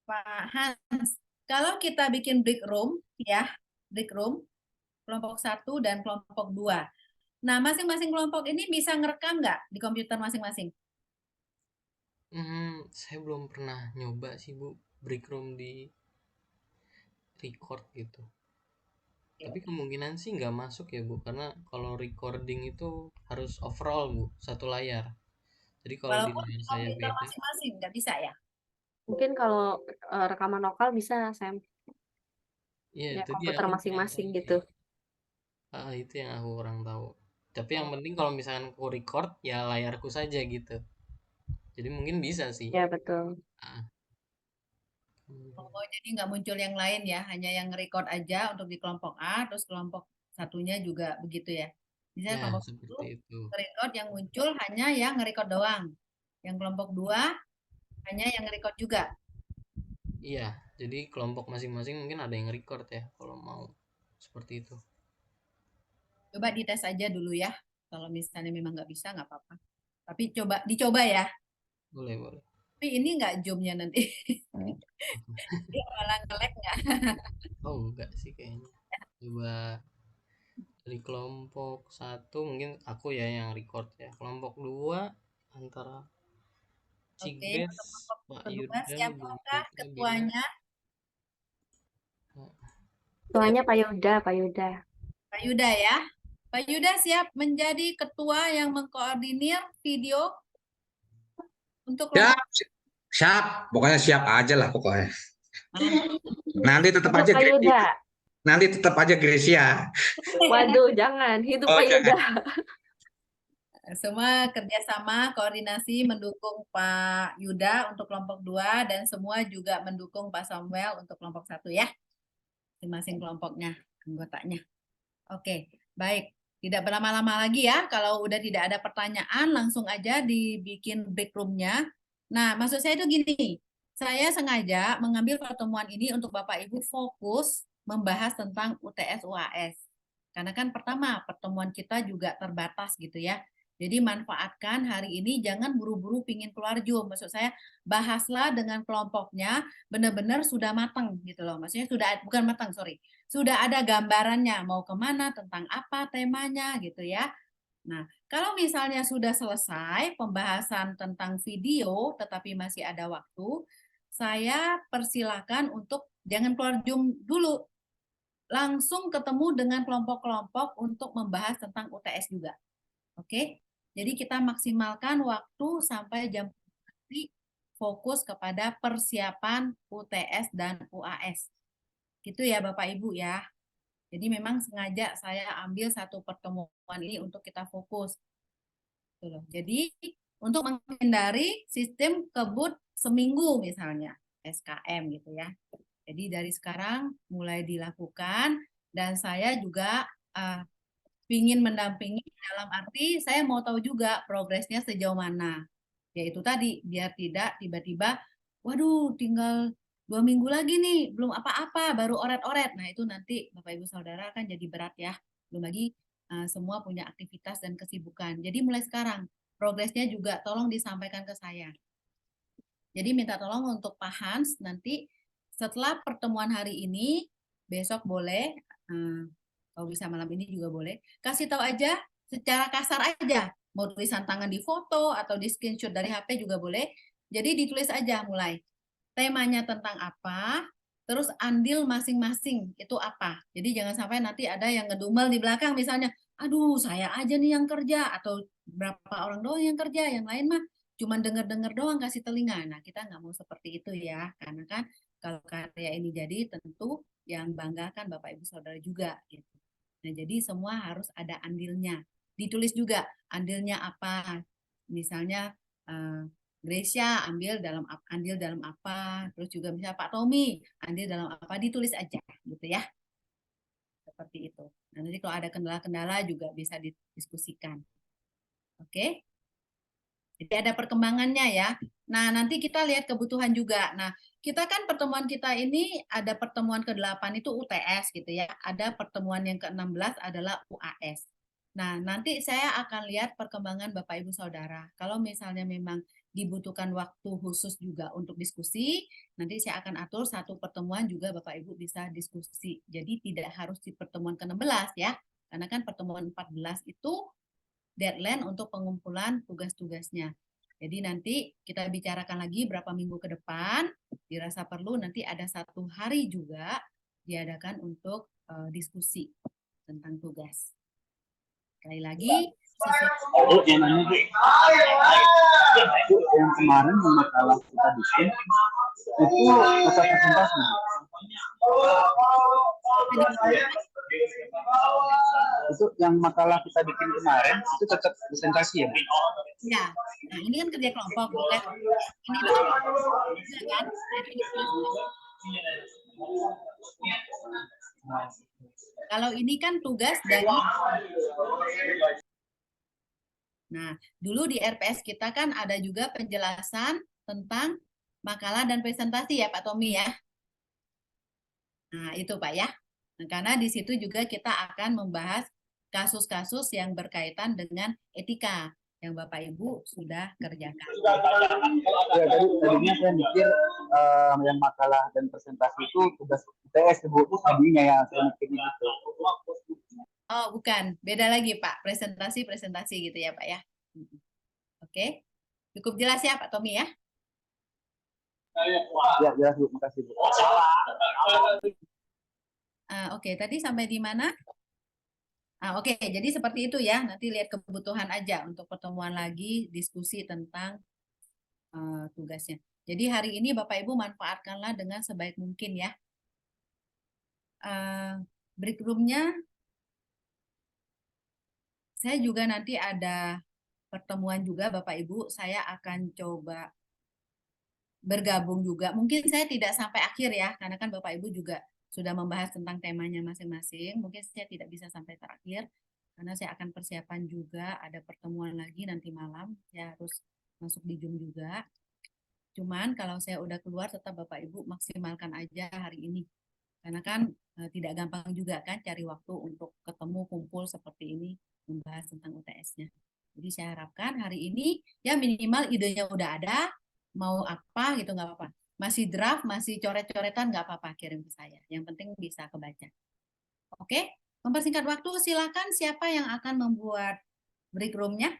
Pak Hans. Kalau kita bikin break room, ya, break room, kelompok 1 dan kelompok 2. Nah, masing-masing kelompok ini bisa ngerekam nggak di komputer masing-masing? Saya belum pernah nyoba sih Bu, break room di record gitu. Tapi kemungkinan sih nggak masuk ya Bu, karena kalau recording itu harus overall Bu, satu layar. Jadi kalau di layar saya komputer beda. Masing-masing nggak bisa ya? Mungkin kalau rekaman lokal bisa, Sam. Iya, Ya, itu dia komputer aku masing-masing kurang tahu gitu. sih. Itu yang aku kurang tahu. Tapi yang penting kalau misalkan aku record ya layarku saja gitu. Jadi mungkin bisa sih. Ya, betul. Oh, jadi nggak muncul yang lain ya, hanya yang record aja untuk di kelompok A, terus kelompok satunya juga begitu ya. Misalnya Ya, kelompok seperti itu. record yang muncul hanya yang record doang. Yang kelompok 2 hanya yang record juga. Iya, jadi kelompok masing-masing mungkin ada yang record ya kalau mau seperti itu. Coba dites aja dulu ya. Kalau misalnya memang nggak bisa, nggak apa-apa. Tapi dicoba ya. Boleh, boleh. Tapi ini nggak Zoom-nya nanti. Dia malah nge-lag nggak? Oh, enggak sih kayaknya. Coba dari kelompok 1 mungkin aku ya yang record ya. Kelompok 2 antara Oke, Cigres, untuk kelompok Pak kedua Yuda, Bu siapakah Mega, Bima. ketuanya? Ketuanya Pak Yuda, Pak Yuda. Pak Yuda ya. Pak Yuda siap menjadi ketua yang mengkoordinir video untuk Siap, kelompok. siap. Pokoknya siap aja lah pokoknya. Nanti tetap Hidup aja Pak Yuda. nanti tetap aja Gracia. Waduh, jangan. Hidup Oh, Pak Yuda. Semua kerjasama, koordinasi mendukung Pak Yuda untuk kelompok 2 dan semua juga mendukung Pak Samuel untuk kelompok 1 ya. Masing-masing kelompoknya, anggotanya. Oke, baik. Tidak berlama-lama lagi ya. Kalau udah tidak ada pertanyaan, langsung aja dibikin break room-nya. Nah, maksud saya itu gini. Saya sengaja mengambil pertemuan ini untuk Bapak Ibu fokus membahas tentang UTS UAS. Karena kan pertama, pertemuan kita juga terbatas gitu ya. Jadi manfaatkan hari ini, jangan buru-buru pingin keluar Zoom. Maksud saya, bahaslah dengan kelompoknya, benar-benar sudah matang gitu loh. Maksudnya bukan matang, sorry. Sudah ada gambarannya, mau kemana, tentang apa temanya gitu ya. Nah, kalau misalnya sudah selesai pembahasan tentang video, tetapi masih ada waktu, saya persilakan untuk jangan keluar Zoom dulu. Langsung ketemu dengan kelompok-kelompok untuk membahas tentang UTS juga. Oke? Jadi kita maksimalkan waktu sampai jam nanti fokus kepada persiapan UTS dan UAS. Gitu ya Bapak Ibu ya. Jadi memang sengaja saya ambil satu pertemuan ini untuk kita fokus. Jadi untuk menghindari sistem kebut seminggu misalnya, SKM gitu ya. Jadi dari sekarang mulai dilakukan dan saya juga ingin mendampingi dalam arti saya mau tahu juga progresnya sejauh mana. Yaitu tadi, biar tidak tiba-tiba, waduh tinggal 2 minggu lagi nih, belum apa-apa, baru oret-oret. Nah itu nanti Bapak Ibu Saudara kan jadi berat ya. Belum lagi semua punya aktivitas dan kesibukan. Jadi mulai sekarang, progresnya juga tolong disampaikan ke saya. Jadi minta tolong untuk Pak Hans, nanti setelah pertemuan hari ini, besok boleh, kalau bisa malam ini juga boleh, kasih tahu aja secara kasar aja, mau tulisan tangan di foto atau di screenshot dari HP juga boleh. Jadi ditulis aja mulai temanya tentang apa, terus andil masing-masing itu apa. Jadi jangan sampai nanti ada yang ngedumel di belakang misalnya, aduh saya aja nih yang kerja atau berapa orang doang yang kerja, yang lain mah cuman denger-denger doang kasih telinga. Nah kita nggak mau seperti itu ya, karena kan kalau karya ini jadi tentu yang banggakan Bapak Ibu Saudara juga gitu. Nah, jadi semua harus ada andilnya. Ditulis juga andilnya apa. Misalnya Gracia andil dalam apa, terus juga misalnya Pak Tommy andil dalam apa, ditulis aja gitu ya. Seperti itu. Nah, nanti kalau ada kendala-kendala juga bisa didiskusikan. Oke? Jadi ada perkembangannya ya. Nah, nanti kita lihat kebutuhan juga. Nah, kita kan pertemuan kita ini ada pertemuan ke-8 itu UTS gitu ya. Ada pertemuan yang ke-16 adalah UAS. Nah, nanti saya akan lihat perkembangan Bapak Ibu Saudara. Kalau misalnya memang dibutuhkan waktu khusus juga untuk diskusi, nanti saya akan atur satu pertemuan juga Bapak Ibu bisa diskusi. Jadi tidak harus di pertemuan ke-16 ya. Karena kan pertemuan 14 itu deadline untuk pengumpulan tugas-tugasnya. Jadi nanti kita bicarakan lagi berapa minggu ke depan, dirasa perlu nanti ada 1 hari juga diadakan untuk diskusi tentang tugas. Sekali lagi, yang kemarin makalah kita bikin itu masa presentasi. Itu yang makalah kita bikin kemarin itu tetap presentasi ya? Ya, nah ini kan kerja kelompok bukan ini kan? Kalau ini kan tugas dari Nah, dulu di RPS kita kan ada juga penjelasan tentang makalah dan presentasi ya Pak Tommy ya. Nah, itu Pak ya. Nah, karena di situ juga kita akan membahas kasus-kasus yang berkaitan dengan etika yang Bapak Ibu sudah kerjakan. Ya, tadinya saya mikir yang makalah dan presentasi itu tugas UTS, Bu. Tadinya ya, saya mikir gitu. Oh, bukan. Beda lagi, Pak. Presentasi gitu ya, Pak ya. Oke. Cukup jelas ya, Pak Tommy ya? Ya, jelas, Bu. Makasih, Bu. Oke, tadi sampai di mana? Oke, jadi seperti itu ya. Nanti lihat kebutuhan aja untuk pertemuan lagi, diskusi tentang tugasnya. Jadi hari ini Bapak Ibu manfaatkanlah dengan sebaik mungkin ya. Break room-nya, saya juga nanti ada pertemuan juga Bapak Ibu. Saya akan coba bergabung juga. Mungkin saya tidak sampai akhir ya, karena kan Bapak Ibu juga sudah membahas tentang temanya masing-masing. Mungkin saya tidak bisa sampai terakhir, karena saya akan persiapan juga ada pertemuan lagi nanti malam. Saya harus masuk di Zoom juga. Cuman kalau saya udah keluar, tetap Bapak Ibu maksimalkan aja hari ini. Karena kan tidak gampang juga kan cari waktu untuk ketemu, kumpul seperti ini, membahas tentang UTS-nya. Jadi saya harapkan hari ini ya minimal idenya udah ada, mau apa gitu nggak apa-apa. Masih draft, masih coret-coretan nggak apa-apa kirim ke saya. Yang penting bisa kebaca. Oke, mempersingkat waktu silakan siapa yang akan membuat break room-nya.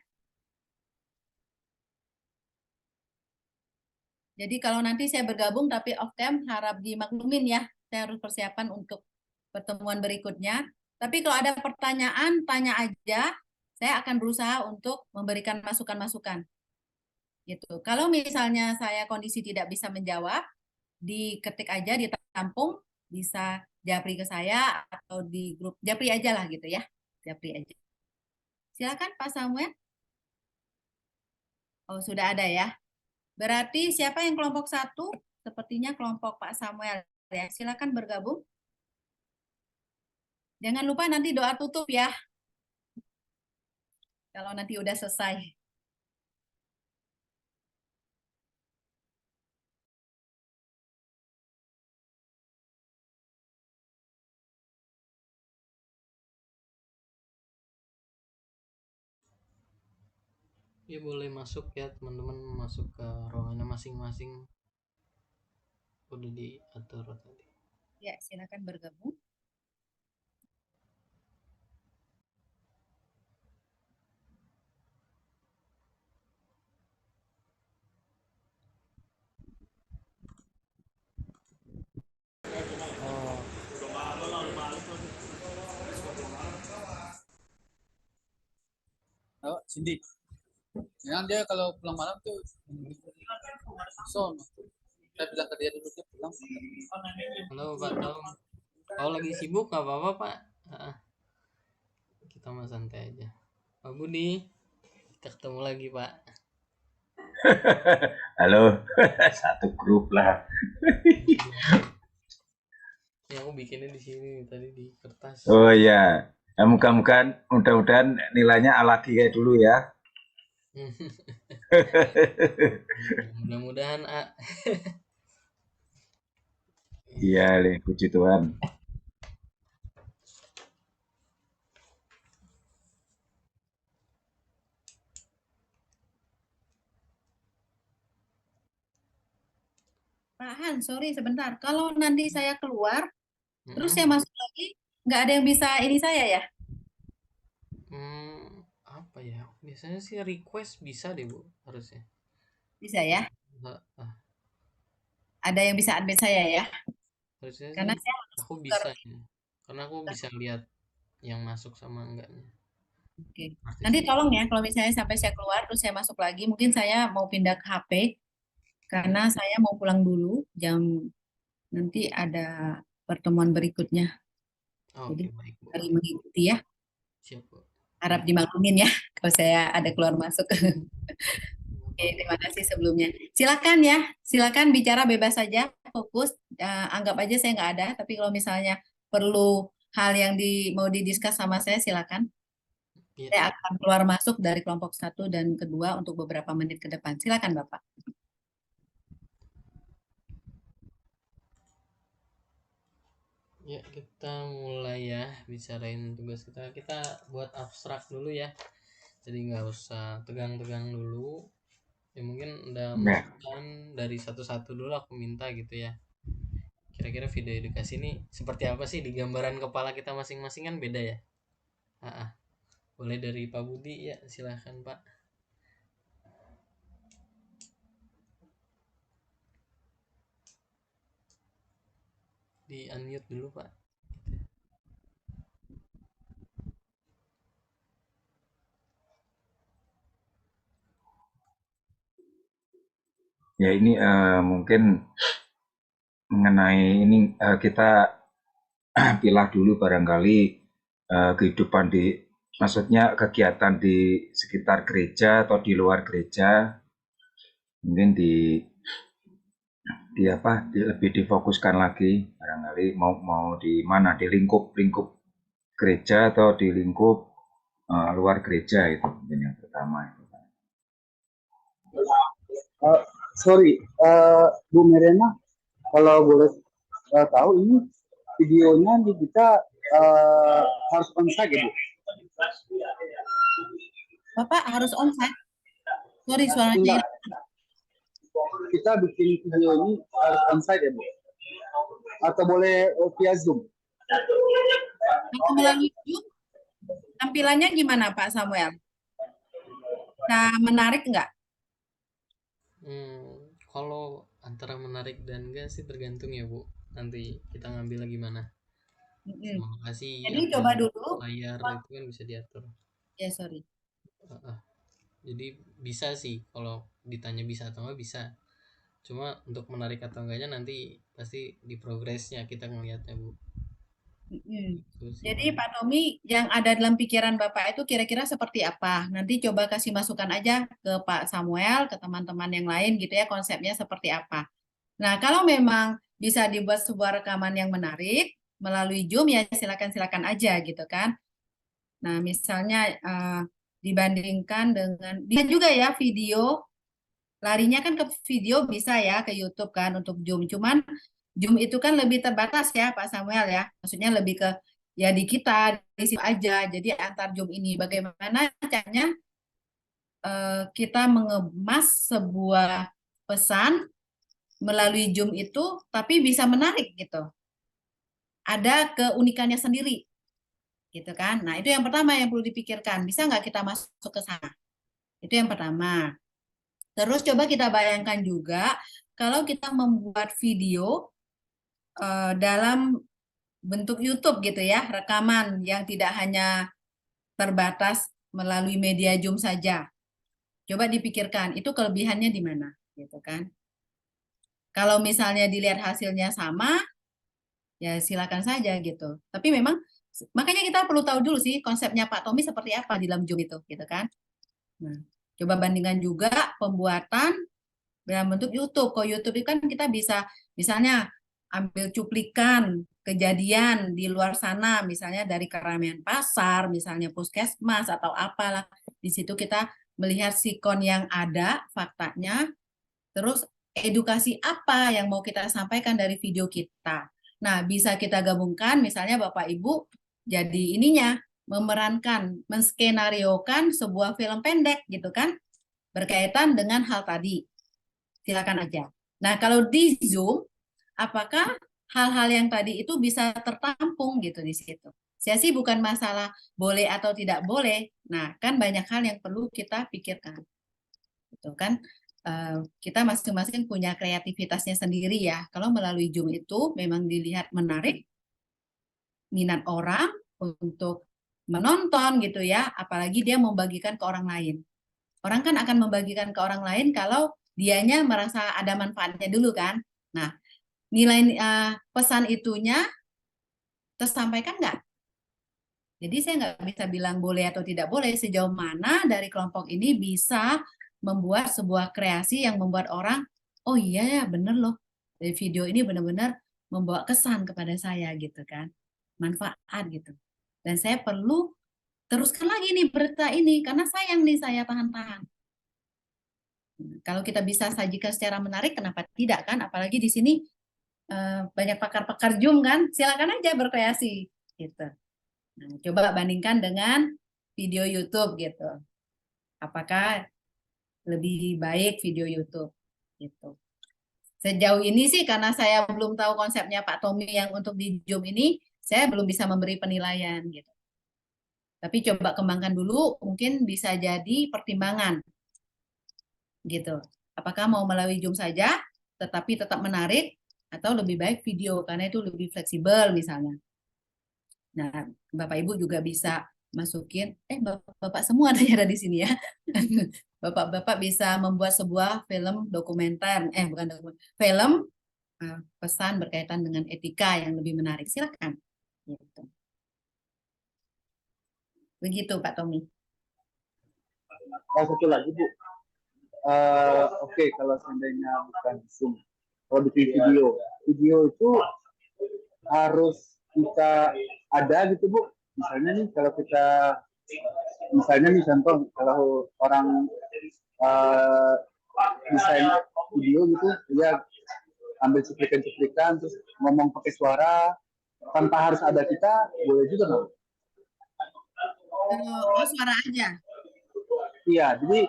Jadi kalau nanti saya bergabung tapi off cam harap dimaklumin ya. Saya harus persiapan untuk pertemuan berikutnya. Tapi kalau ada pertanyaan, tanya aja. Saya akan berusaha untuk memberikan masukan-masukan. Gitu. Kalau misalnya saya kondisi tidak bisa menjawab, diketik aja, ditampung, bisa japri ke saya atau di grup japri aja lah gitu ya. Japri aja. Silakan Pak Samuel. Oh, sudah ada ya. Berarti siapa yang kelompok 1? Sepertinya kelompok Pak Samuel ya. Silakan bergabung. Jangan lupa nanti doa tutup ya. Kalau nanti udah selesai. Ya boleh masuk ya teman-teman, masuk ke ruangannya masing-masing. Udah diatur tadi. Ya, silakan bergabung. Oh, Cindy. Jangan dia kalau pulang malam tuh son. Saya bilang ke dia dulu dia pulang. Halo Pak Tom. Kalau lagi sibuk nggak apa-apa Pak. Kita mah santai aja. Pak Budi, kita ketemu lagi Pak. Halo, satu grup lah. Ya aku bikinnya di sini tadi di kertas. Oh iya, nah, mudah-mudahan nilainya alagi kayak dulu ya. Mudah-mudahan Iya, puji Tuhan. Pak Han, sorry sebentar. Kalau nanti saya keluar, terus saya masuk lagi, nggak ada yang bisa ini saya ya? Apa ya? Biasanya sih request bisa deh Bu, harusnya. Bisa ya? Ada yang bisa admit saya ya? Harusnya Karena sih saya aku bisa ya. Karena aku bisa lihat yang masuk sama enggaknya. Oke. Nanti tolong ya kalau misalnya sampai saya keluar terus saya masuk lagi, mungkin saya mau pindah ke HP karena saya mau pulang dulu nanti ada pertemuan berikutnya. Jadi baik, Bu. saling mengikuti ya. Siap, Bu. Harap dimaklumin ya kalau saya ada keluar masuk. Oke, terima kasih sebelumnya. Silakan ya, silakan bicara bebas saja, fokus. Anggap aja saya nggak ada, tapi kalau misalnya perlu hal yang mau didiskus sama saya, silakan. Saya akan keluar masuk dari kelompok 1 dan kedua untuk beberapa menit ke depan. Silakan Bapak. Ya, kita mulai ya bicarain tugas kita. Kita buat abstrak dulu ya. Jadi nggak usah tegang-tegang dulu. Ya mungkin udah Ya. masukan dari satu-satu dulu aku minta gitu ya. Kira-kira video edukasi ini seperti apa sih di gambaran kepala kita masing-masing, kan beda ya. Boleh dari Pak Budi ya, silahkan Pak. Di unmute dulu Pak. Ya ini mungkin mengenai ini kita pilah dulu barangkali kehidupan maksudnya kegiatan di sekitar gereja atau di luar gereja, mungkin lebih difokuskan lagi barangkali mau di mana, di lingkup gereja atau di lingkup luar gereja, itu mungkin yang pertama itu. Sorry, Bu Mirena, kalau boleh tahu ini videonya di kita harus onsite ya, Bu? Bapak harus onsite. Sorry, suaranya Enggak. Kita bikin video ini harus onsite ya, Bu? Atau boleh via Zoom? Kalau melalui Zoom, tampilannya gimana Pak Samuel? Bisa menarik nggak? Kalau antara menarik dan enggak sih tergantung ya Bu. Nanti kita ngambilnya gimana. Sama kasih Jadi coba dulu. layar itu kan bisa diatur. Ya, sorry. Jadi bisa sih, kalau ditanya bisa atau enggak bisa. Cuma untuk menarik atau enggaknya nanti pasti di progresnya kita ngelihatnya Bu. Jadi Pak Tommy, yang ada dalam pikiran Bapak itu kira-kira seperti apa? Nanti coba kasih masukan aja ke Pak Samuel, ke teman-teman yang lain gitu ya, konsepnya seperti apa. Nah, kalau memang bisa dibuat sebuah rekaman yang menarik melalui Zoom ya silakan aja gitu kan. Nah, misalnya dibandingkan dengan bisa juga ya video, larinya kan ke video bisa ya ke YouTube kan untuk Zoom. Cuman Zoom itu kan lebih terbatas ya Pak Samuel ya. Maksudnya lebih ke ya di kita di situ aja. Jadi antar Zoom ini bagaimana caranya kita mengemas sebuah pesan melalui Zoom itu tapi bisa menarik gitu. Ada keunikannya sendiri gitu kan. Nah, itu yang pertama yang perlu dipikirkan. Bisa nggak kita masuk ke sana? Itu yang pertama. Terus coba kita bayangkan juga kalau kita membuat video dalam bentuk YouTube gitu ya, rekaman yang tidak hanya terbatas melalui media Zoom saja. Coba dipikirkan, itu kelebihannya di mana gitu kan. Kalau misalnya dilihat hasilnya sama, ya silakan saja gitu. Tapi memang makanya kita perlu tahu dulu sih konsepnya Pak Tommy seperti apa di dalam Zoom itu gitu kan. Nah, coba bandingkan juga pembuatan dalam bentuk YouTube. Kalau YouTube itu kan kita bisa misalnya ambil cuplikan kejadian di luar sana, misalnya dari keramaian pasar, misalnya puskesmas atau apalah. Di situ kita melihat sikon yang ada, faktanya, terus edukasi apa yang mau kita sampaikan dari video kita. Nah, bisa kita gabungkan, misalnya Bapak Ibu jadi ininya, memerankan, menskenariokan sebuah film pendek gitu kan, berkaitan dengan hal tadi. Silakan aja. Nah, kalau di Zoom, apakah hal-hal yang tadi itu bisa tertampung gitu di situ? Saya sih bukan masalah boleh atau tidak boleh. Nah, kan banyak hal yang perlu kita pikirkan. Gitu kan? Kita masing-masing punya kreativitasnya sendiri ya. Kalau melalui Zoom itu memang dilihat menarik, minat orang untuk menonton gitu ya, apalagi dia membagikan ke orang lain. Orang kan akan membagikan ke orang lain kalau dianya merasa ada manfaatnya dulu kan. Nah, nilai pesan itunya tersampaikan nggak? Jadi saya nggak bisa bilang boleh atau tidak boleh, sejauh mana dari kelompok ini bisa membuat sebuah kreasi yang membuat orang, oh iya ya bener loh, dari video ini benar-benar membawa kesan kepada saya gitu kan, manfaat gitu. Dan saya perlu teruskan lagi nih berita ini, karena sayang nih saya tahan-tahan. Kalau kita bisa sajikan secara menarik, kenapa tidak kan? Apalagi di sini banyak pakar-pakar Zoom kan, silakan aja berkreasi gitu. Nah, coba bandingkan dengan video YouTube gitu. Apakah lebih baik video YouTube gitu. Sejauh ini sih karena saya belum tahu konsepnya Pak Tommy yang untuk di Zoom ini, saya belum bisa memberi penilaian gitu. Tapi coba kembangkan dulu, mungkin bisa jadi pertimbangan gitu. Apakah mau melalui Zoom saja, tetapi tetap menarik, atau lebih baik video karena itu lebih fleksibel misalnya. Nah, Bapak Ibu juga bisa masukin, Bapak semua ada di sini ya. Bapak-bapak bisa membuat sebuah film dokumenter, bukan dokumenter, film pesan berkaitan dengan etika yang lebih menarik. Silakan. Gitu. Begitu Pak Tommy. Satu lagi Bu. Oke, kalau seandainya bukan Zoom, kalau bikin video itu harus kita ada gitu Bu. Misalnya nih kalau kita, misalnya nih contoh kalau orang desain video gitu, dia ambil cuplikan-cuplikan terus ngomong pakai suara tanpa harus ada kita, boleh juga nggak? Suara aja. Iya, jadi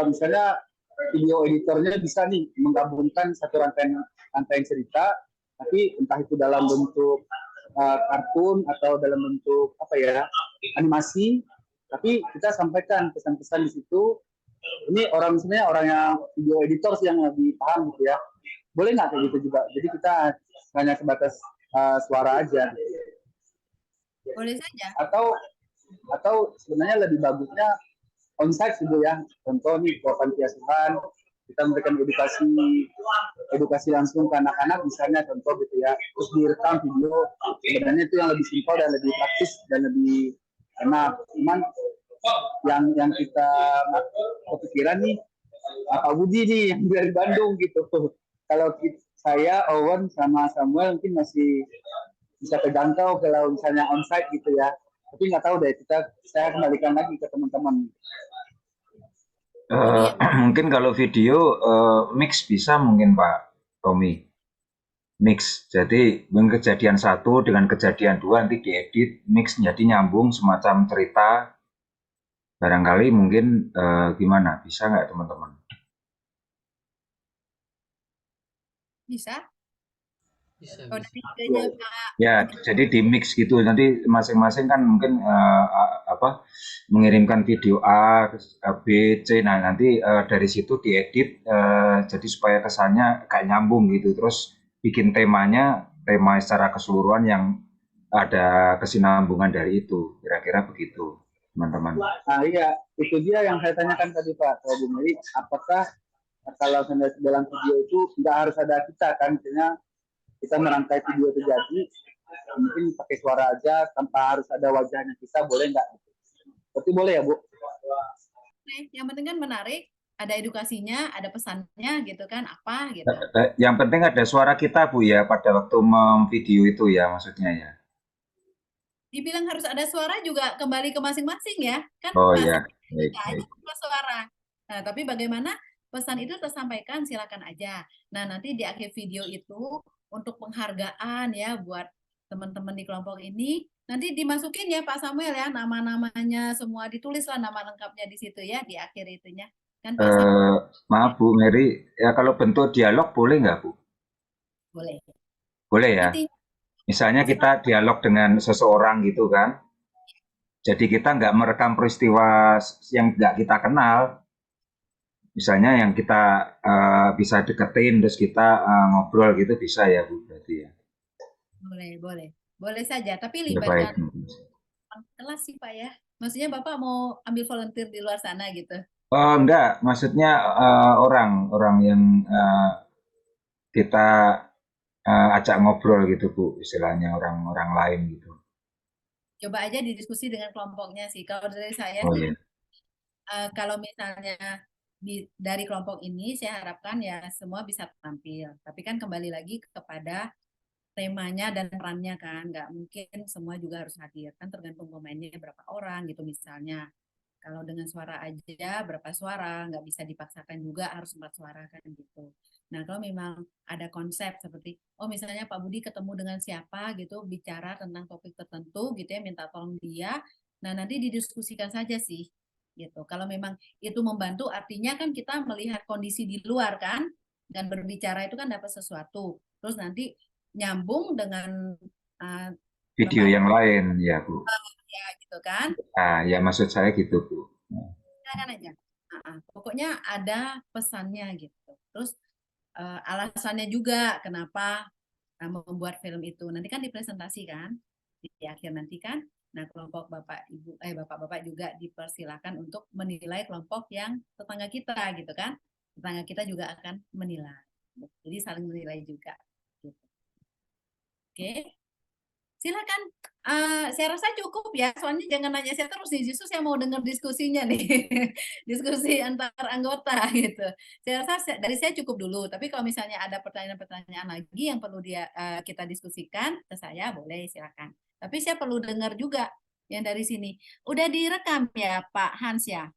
misalnya video editornya bisa nih menggabungkan satu rangkaian cerita, tapi entah itu dalam bentuk kartun atau dalam bentuk apa ya, animasi, tapi kita sampaikan pesan-pesan di situ. Ini orang sebenarnya orang yang video editor sih yang lebih paham gitu ya. Boleh nggak kayak gitu juga? Jadi kita hanya sebatas suara aja. Boleh saja. Atau sebenarnya lebih bagusnya onsite sih Bu ya. Contoh nih ke panti asuhan, kita memberikan edukasi langsung ke anak-anak misalnya contoh gitu ya. Terus direkam video, sebenarnya itu yang lebih simpel dan lebih praktis dan lebih enak. Cuman yang kita kepikiran nih Pak Budi nih yang dari Bandung gitu. Kalau saya, Owen sama Samuel mungkin masih bisa terjangkau kalau misalnya onsite gitu ya. Tapi nggak tahu deh, saya kembalikan lagi ke teman-teman. Mungkin kalau video mix bisa mungkin Pak Tommy. Mix, jadi kejadian satu dengan kejadian dua nanti diedit, mix jadi nyambung semacam cerita. Barangkali mungkin gimana, bisa nggak teman-teman? Bisa. Bisa. Ya, jadi di mix gitu. Nanti masing-masing kan mungkin mengirimkan video A, B, C. Nah, nanti dari situ diedit jadi supaya kesannya kayak nyambung gitu. Terus bikin tema secara keseluruhan yang ada kesinambungan dari itu. Kira-kira begitu, teman-teman. Nah, iya, itu dia yang saya tanyakan tadi Pak Bu Meri. Apakah kalau dalam video itu nggak harus ada kita kan? Misalnya kita merangkai video itu jadi mungkin pakai suara aja tanpa harus ada wajahnya kita, boleh nggak? Berarti boleh ya Bu? Yang penting kan menarik, ada edukasinya, ada pesannya gitu kan, apa gitu. Yang penting ada suara kita Bu ya pada waktu memvideo itu ya maksudnya ya. Dibilang harus ada suara juga kembali ke masing-masing ya kan. Oh iya. Kita aja suara. Nah tapi bagaimana pesan itu tersampaikan, silakan aja. Nah nanti di akhir video itu untuk penghargaan ya buat teman-teman di kelompok ini, nanti dimasukin ya Pak Samuel ya, nama-namanya semua ditulislah nama lengkapnya di situ ya di akhir itunya kan Pak Samuel. Maaf Bu Mary, ya kalau bentuk dialog boleh nggak Bu? Boleh. Boleh ya. Misalnya kita dialog dengan seseorang gitu kan. Jadi kita nggak merekam peristiwa yang nggak kita kenal. Misalnya yang kita bisa deketin terus kita ngobrol gitu bisa ya Bu berarti ya. Boleh saja, tapi libatkan kelas sih Pak ya. Maksudnya Bapak mau ambil volunteer di luar sana gitu? Oh enggak, maksudnya orang yang kita ajak ngobrol gitu Bu, istilahnya orang-orang lain gitu. Coba aja didiskusi dengan kelompoknya sih. Kalau dari saya sih, kalau misalnya dari kelompok ini saya harapkan ya semua bisa tampil. Tapi kan kembali lagi kepada temanya dan perannya kan, nggak mungkin semua juga harus hadir kan, tergantung pemainnya berapa orang gitu misalnya. Kalau dengan suara aja berapa suara, nggak bisa dipaksakan juga harus 4 suara kan gitu. Nah, kalau memang ada konsep seperti, oh misalnya Pak Budi ketemu dengan siapa gitu, bicara tentang topik tertentu gitu ya, minta tolong dia, nah nanti didiskusikan saja sih, gitu. Kalau memang itu membantu, artinya kan kita melihat kondisi di luar kan, dan berbicara itu kan dapat sesuatu, terus nanti nyambung dengan Video yang lain, ya Bu. ya gitu kan. Nah, ya maksud saya gitu Bu. Silakan aja. Pokoknya ada pesannya gitu. Terus alasannya juga kenapa membuat film itu. Nanti kan dipresentasikan di akhir nanti kan. Nah, kelompok Bapak Ibu Bapak-bapak juga dipersilakan untuk menilai kelompok yang tetangga kita gitu kan. Tetangga kita juga akan menilai. Jadi saling menilai juga gitu. Oke. Silakan. Saya rasa cukup ya, soalnya jangan nanya saya terus nih, justru saya mau dengar diskusinya nih, diskusi antar anggota gitu. Saya rasa dari saya cukup dulu, tapi kalau misalnya ada pertanyaan-pertanyaan lagi yang perlu kita diskusikan ke saya, boleh silakan. Tapi saya perlu dengar juga yang dari sini. Udah direkam ya Pak Hans ya?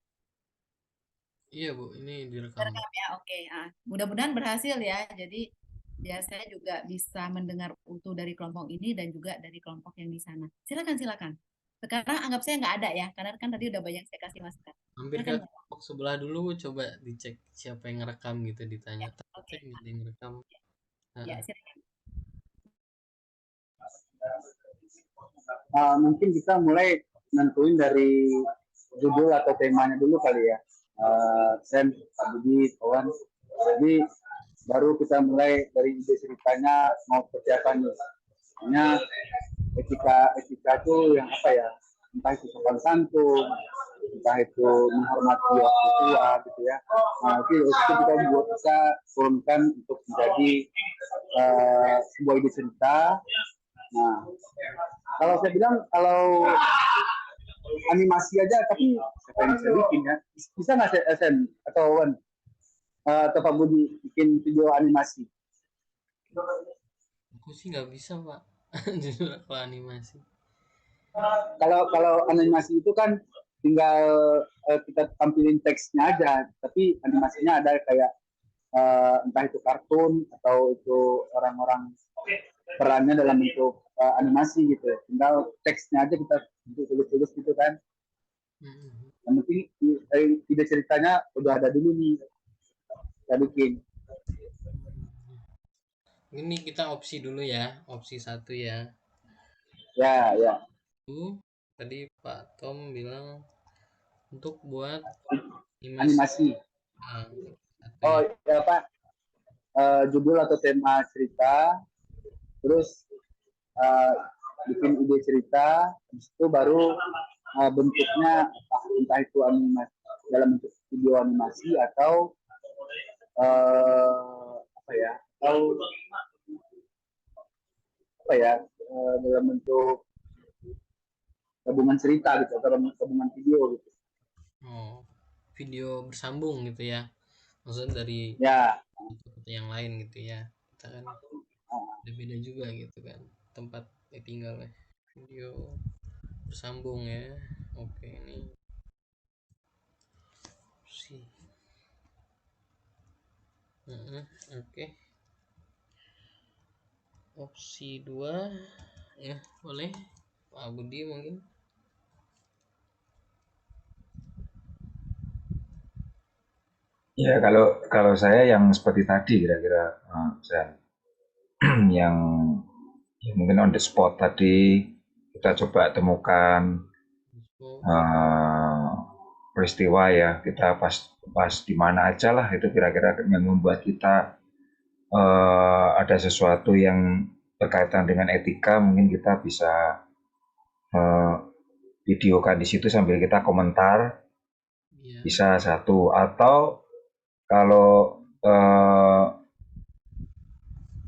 Iya Bu, ini direkam. Direkam ya, oke. Mudah-mudahan berhasil ya, jadi biar saya juga bisa mendengar utuh dari kelompok ini dan juga dari kelompok yang di sana. Silakan. Sekarang anggap saya nggak ada ya, karena kan tadi udah banyak saya kasih masukan. Hampir ke kelompok sebelah dulu, coba dicek siapa yang ngerekam gitu, ditanya. Cek ada yang ngerekam. Ya, silakan. Mungkin kita mulai nentuin dari judul atau temanya dulu kali ya. Sen, Pak Budi, kawan. Jadi baru kita mulai dari ide ceritanya mau seperti apa nih. Hanya etika itu yang apa ya, entah itu sopan santun, entah itu menghormati waktu tua gitu ya. Itu kita bisa turunkan untuk menjadi sebuah ide cerita. Nah, kalau saya bilang kalau animasi aja, tapi siapa yang bisa bikin ya? Bisa nggak SN atau Wan atau Pak Budi bikin video animasi? Aku sih nggak bisa Pak, jujur kalau animasi. Kalau animasi itu kan tinggal kita tampilin teksnya aja, tapi animasinya ada kayak entah itu kartun atau itu orang-orang perannya dalam bentuk animasi gitu. Tinggal teksnya aja kita tulis-tulis gitu kan. Yang penting ide ceritanya udah ada dulu nih, kita bikin. Ini kita opsi dulu ya, opsi 1 ya. Ya. Tadi Pak Tom bilang untuk buat animasi. Oh ya Pak, judul atau tema cerita, terus bikin ide cerita, habis itu baru bentuknya entah itu animasi dalam bentuk video animasi atau dalam bentuk gabungan cerita gitu, atau gabungan video gitu. Oh, video bersambung gitu ya, maksudnya dari yang lain gitu ya. Kita kan beda juga gitu kan tempat tinggalnya, video bersambung ya. Oke, ini opsi. Oke. Opsi 2 ya, boleh Pak Budi mungkin. Ya kalau saya yang seperti tadi kira-kira yang ya mungkin on the spot tadi kita coba temukan peristiwa ya, kita pas di mana aja lah itu kira-kira yang membuat kita ada sesuatu yang berkaitan dengan etika, mungkin kita bisa videokan di situ sambil kita komentar. Bisa satu, atau kalau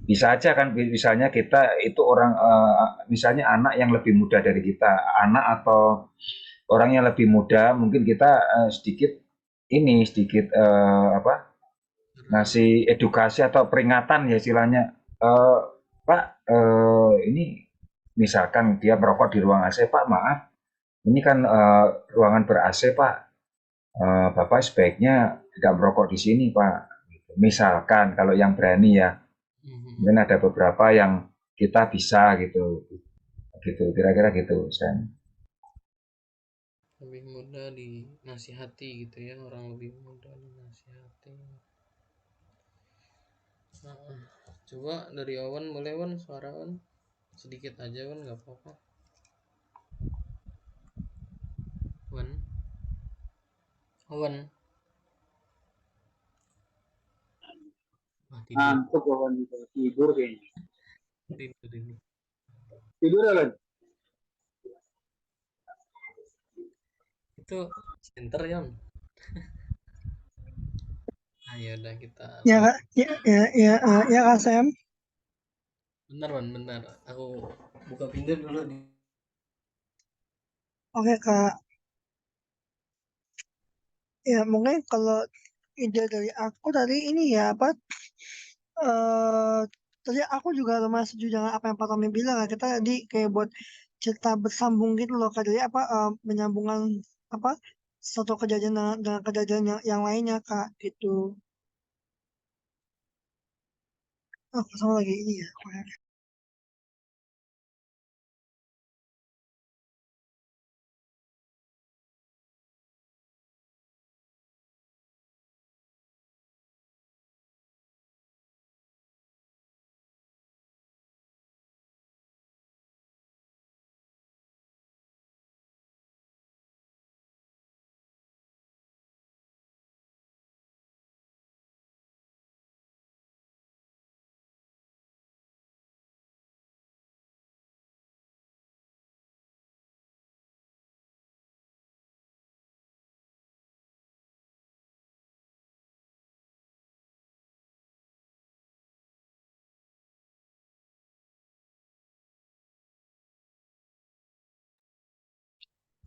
bisa aja kan, misalnya kita itu orang misalnya anak yang lebih muda dari kita, anak atau orang yang lebih muda, mungkin kita sedikit ngasih edukasi atau peringatan ya istilahnya, Pak, ini misalkan dia merokok di ruang AC, Pak maaf, ini kan ruangan ber AC Pak, Bapak sebaiknya tidak merokok di sini Pak, gitu. Misalkan kalau yang berani ya, mungkin ada beberapa yang kita bisa gitu, kira-kira gitu, Sen. Lebih mudah dinasihati gitu ya, orang lebih mudah dinasihati. Nah, coba dari Awan, boleh Wan, suara Wan sedikit aja Wan, nggak apa-apa. Wan, Wan, tidur, Ngantuk kawan gitu. Tidur kayaknya. tidur ini. Tidur ya, Len? Itu center Yon. Ayo udah kita Ya mulai. Kak, ya Kak Sam. Bentar Wan, bentar. Aku buka pintu dulu nih. Oke Kak. Ya mungkin kalau ide dari aku tadi ini ya apa? Tadi aku juga lumayan setuju dengan apa yang Pak Tommy bilang ya. Kita tadi kayak buat cerita bersambung gitu loh Kak. Jadi apa menyambungkan apa satu kejadian dengan kejadian yang lainnya Kak gitu. Aku sama lagi ini ya.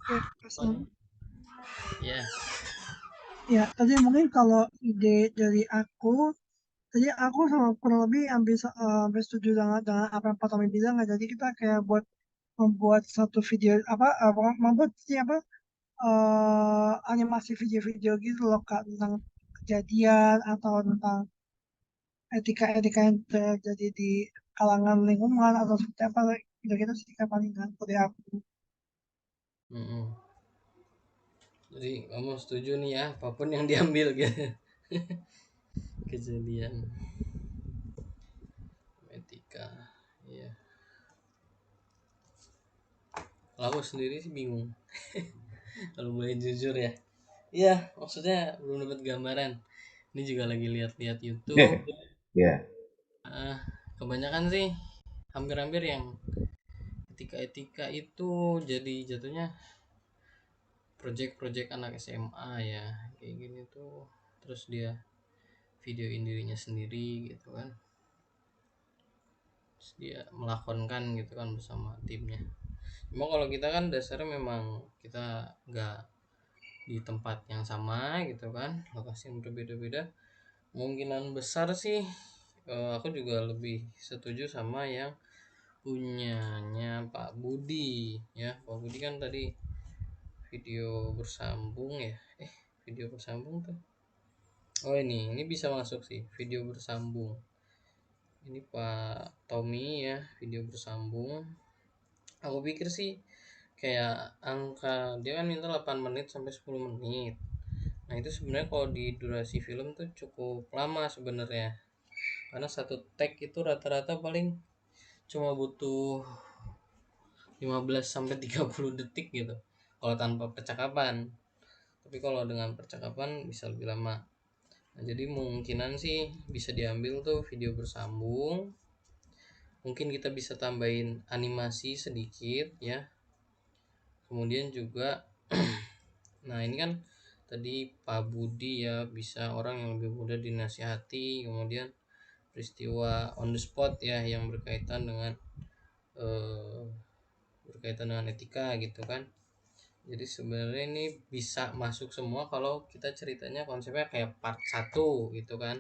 Oke, Kak Sam. Ya. Ya, tadi mungkin kalau ide dari aku, tadi aku sama kurang lebih hampir setuju dengan apa yang Pak Tommy bilang ya. Jadi kita kayak membuat satu video apa membuat sih apa animasi video-video gitu loh Kak tentang kejadian atau tentang etika-etika yang terjadi di kalangan lingkungan atau seperti apa gitu-gitu sih Kak paling kan dari aku. Jadi kamu setuju nih ya, apapun yang diambil gitu. Kejadian etika, iya. Kalau aku sendiri sih bingung. Kalau boleh jujur ya. Iya, maksudnya belum dapat gambaran. Ini juga lagi lihat-lihat YouTube. Ya. Kebanyakan sih hampir-hampir yang etika-etika itu jadi jatuhnya project-project anak SMA ya, kayak gini tuh. Terus dia videoin dirinya sendiri gitu kan. Terus dia melakonkan gitu kan bersama timnya. Cuma kalau kita kan dasarnya memang kita nggak di tempat yang sama gitu kan, lokasi yang berbeda-beda. Kemungkinan besar sih aku juga lebih setuju sama yang punyanya Pak Budi ya. Pak Budi kan tadi video bersambung ya, video bersambung tuh, oh ini bisa masuk sih, video bersambung. Ini Pak Tommy ya, video bersambung. Aku pikir sih kayak angka dia kan minta 8 menit sampai 10 menit. Nah itu sebenarnya kalau di durasi film tuh cukup lama sebenarnya, karena satu take itu rata-rata paling cuma butuh 15 sampai 30 detik gitu kalau tanpa percakapan. Tapi kalau dengan percakapan bisa lebih lama. Nah, jadi mungkinan sih bisa diambil tuh video bersambung. Mungkin kita bisa tambahin animasi sedikit ya. Kemudian juga nah ini kan tadi Pak Budi ya, bisa orang yang lebih mudah dinasihati, kemudian peristiwa on the spot ya yang berkaitan dengan etika gitu kan. Jadi sebenarnya ini bisa masuk semua kalau kita ceritanya konsepnya kayak part 1 gitu kan.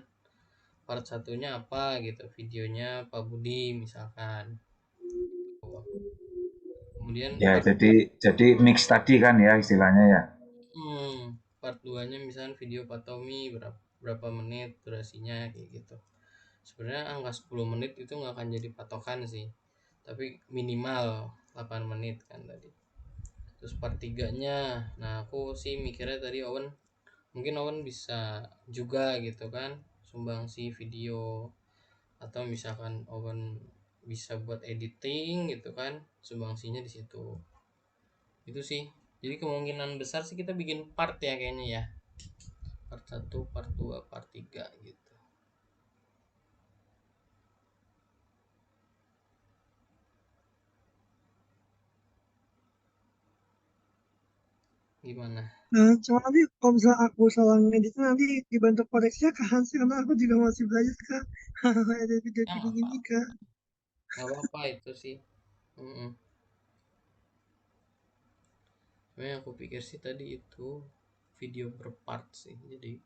Part satunya apa gitu, videonya Pak Budi misalkan. Kemudian Ya, jadi mix tadi kan ya istilahnya ya. part 2-nya misalkan video Pak Tommy berapa menit durasinya kayak gitu. Sebenarnya angka 10 menit itu nggak akan jadi patokan sih, tapi minimal 8 menit kan tadi. Terus part 3-nya, nah aku sih mikirnya tadi mungkin Owen bisa juga gitu kan sumbangsi video, atau misalkan Owen bisa buat editing gitu kan, sumbangsinya di situ. Itu sih. Jadi kemungkinan besar sih kita bikin part ya kayaknya ya. Part 1, part 2, part 3 gitu. Gimana? Nah, cuma nanti kalau misalnya aku salah ngedit nanti dibantu koreksinya ke Hans karena aku juga masih belajar Kak. Ada video Ya editing ini Kak. nggak apa-apa itu sih. Sebenarnya aku pikir sih tadi itu video per part sih, jadi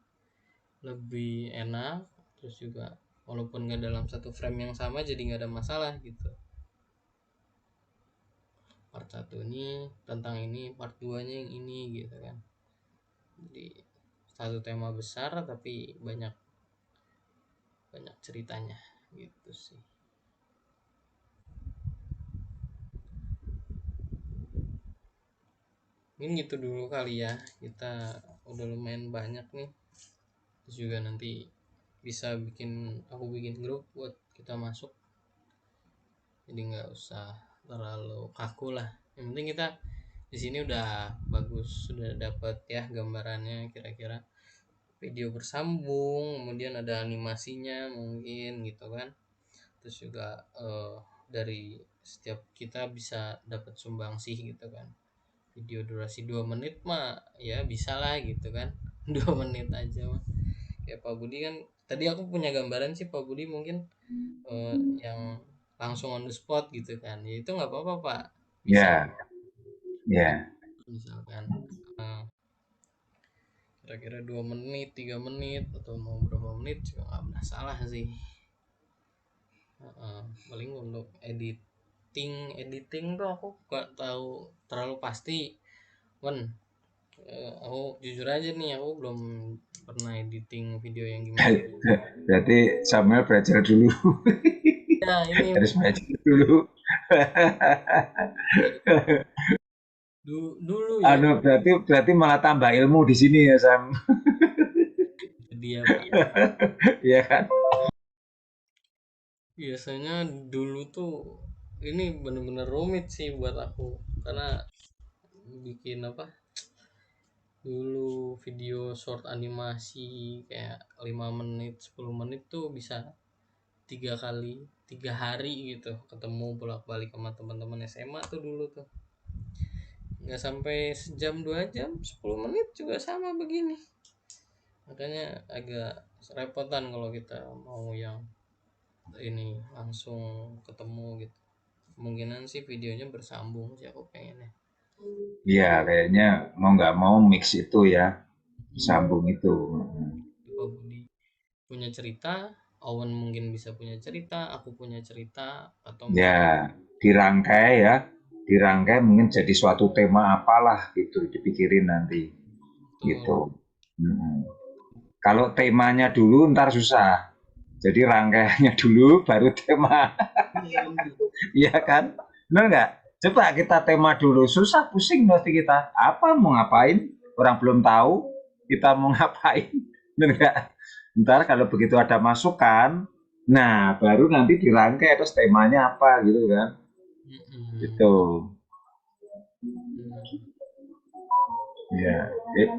lebih enak, terus juga walaupun nggak dalam satu frame yang sama jadi nggak ada masalah gitu. Part 1 ini tentang ini, part 2 nya yang ini gitu kan. Jadi satu tema besar tapi banyak ceritanya gitu sih. Mungkin gitu dulu kali ya, kita udah lumayan banyak nih. Terus juga nanti bisa aku bikin grup buat kita masuk, jadi nggak usah terlalu kaku lah. Yang penting kita di sini udah bagus, sudah dapat ya gambarannya, kira-kira video bersambung, kemudian ada animasinya mungkin gitu kan. Terus juga dari setiap kita bisa dapat sumbangsih gitu kan. Video durasi 2 menit mah ya bisa lah gitu kan. 2 menit aja mah. Kayak Pak Budi kan tadi aku punya gambaran sih, Pak Budi mungkin yang langsung on the spot gitu kan. Ya itu nggak apa-apa Pak. Bisa. Ya. Misalkan kira-kira 2 menit, 3 menit atau mau berapa menit juga nggak masalah sih. Paling untuk editing tuh aku gak tahu terlalu pasti. Aku jujur aja nih, aku belum pernah editing video yang gimana. Berarti Samuel belajar dulu. Ya, ini harus belajar dulu. dulu ya. Berarti malah tambah ilmu di sini ya Sam. Dia Pak. Iya kan? Biasanya dulu tuh ini bener-bener rumit sih buat aku, karena bikin dulu video short animasi kayak 5 menit 10 menit tuh bisa 3 hari gitu ketemu bolak-balik sama teman-teman SMA tuh dulu tuh, nggak sampai sejam 2 jam 10 menit juga sama begini. Makanya agak repotan kalau kita mau yang ini langsung ketemu gitu. Kemungkinan sih videonya bersambung sih aku pengennya. Iya, kayaknya mau nggak mau mix itu ya, sambung itu. Pak Budi punya cerita, Owen mungkin bisa punya cerita, aku punya cerita, atau ya dirangkai mungkin jadi suatu tema apalah gitu, dipikirin nanti. Gitu. Kalau temanya dulu ntar susah. Jadi rangkaiannya dulu baru tema. Iya kan? Benar nggak? Coba kita tema dulu, susah pusing pasti kita. Apa mau ngapain? Orang belum tahu kita mau ngapain. Benar nggak? Ntar kalau begitu ada masukan, nah baru nanti dirangkai terus temanya apa gitu kan? Gitu.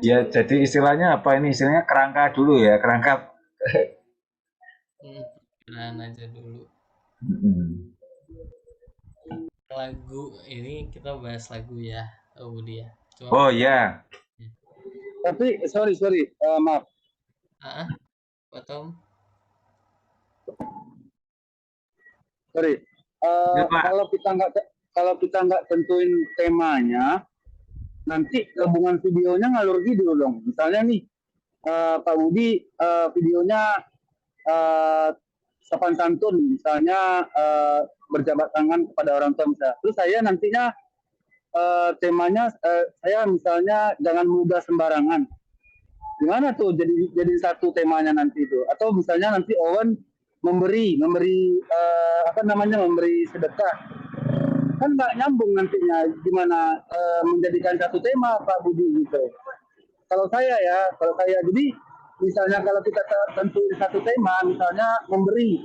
Ya, jadi istilahnya apa ini? Istilahnya kerangka dulu ya, kerangka. Pikiran aja dulu. Lagu ini kita bahas lagu ya, Budi ya. Oh ya. Tapi sorry, maaf. Pak Tom. Sorry. Kalau kita nggak tentuin temanya, nanti hubungan videonya ngalur gitu dong. Misalnya nih, Pak Budi videonya sopan santun, misalnya berjabat tangan kepada orang tua misalnya. Terus saya nantinya temanya saya misalnya jangan mudah sembarangan. Gimana tuh jadi satu temanya nanti itu? Atau misalnya nanti Owen memberi memberi sedekah, kan nggak nyambung nantinya gimana menjadikan satu tema Pak Budi gitu. Kalau saya jadi misalnya kalau kita tentuin satu tema, misalnya memberi,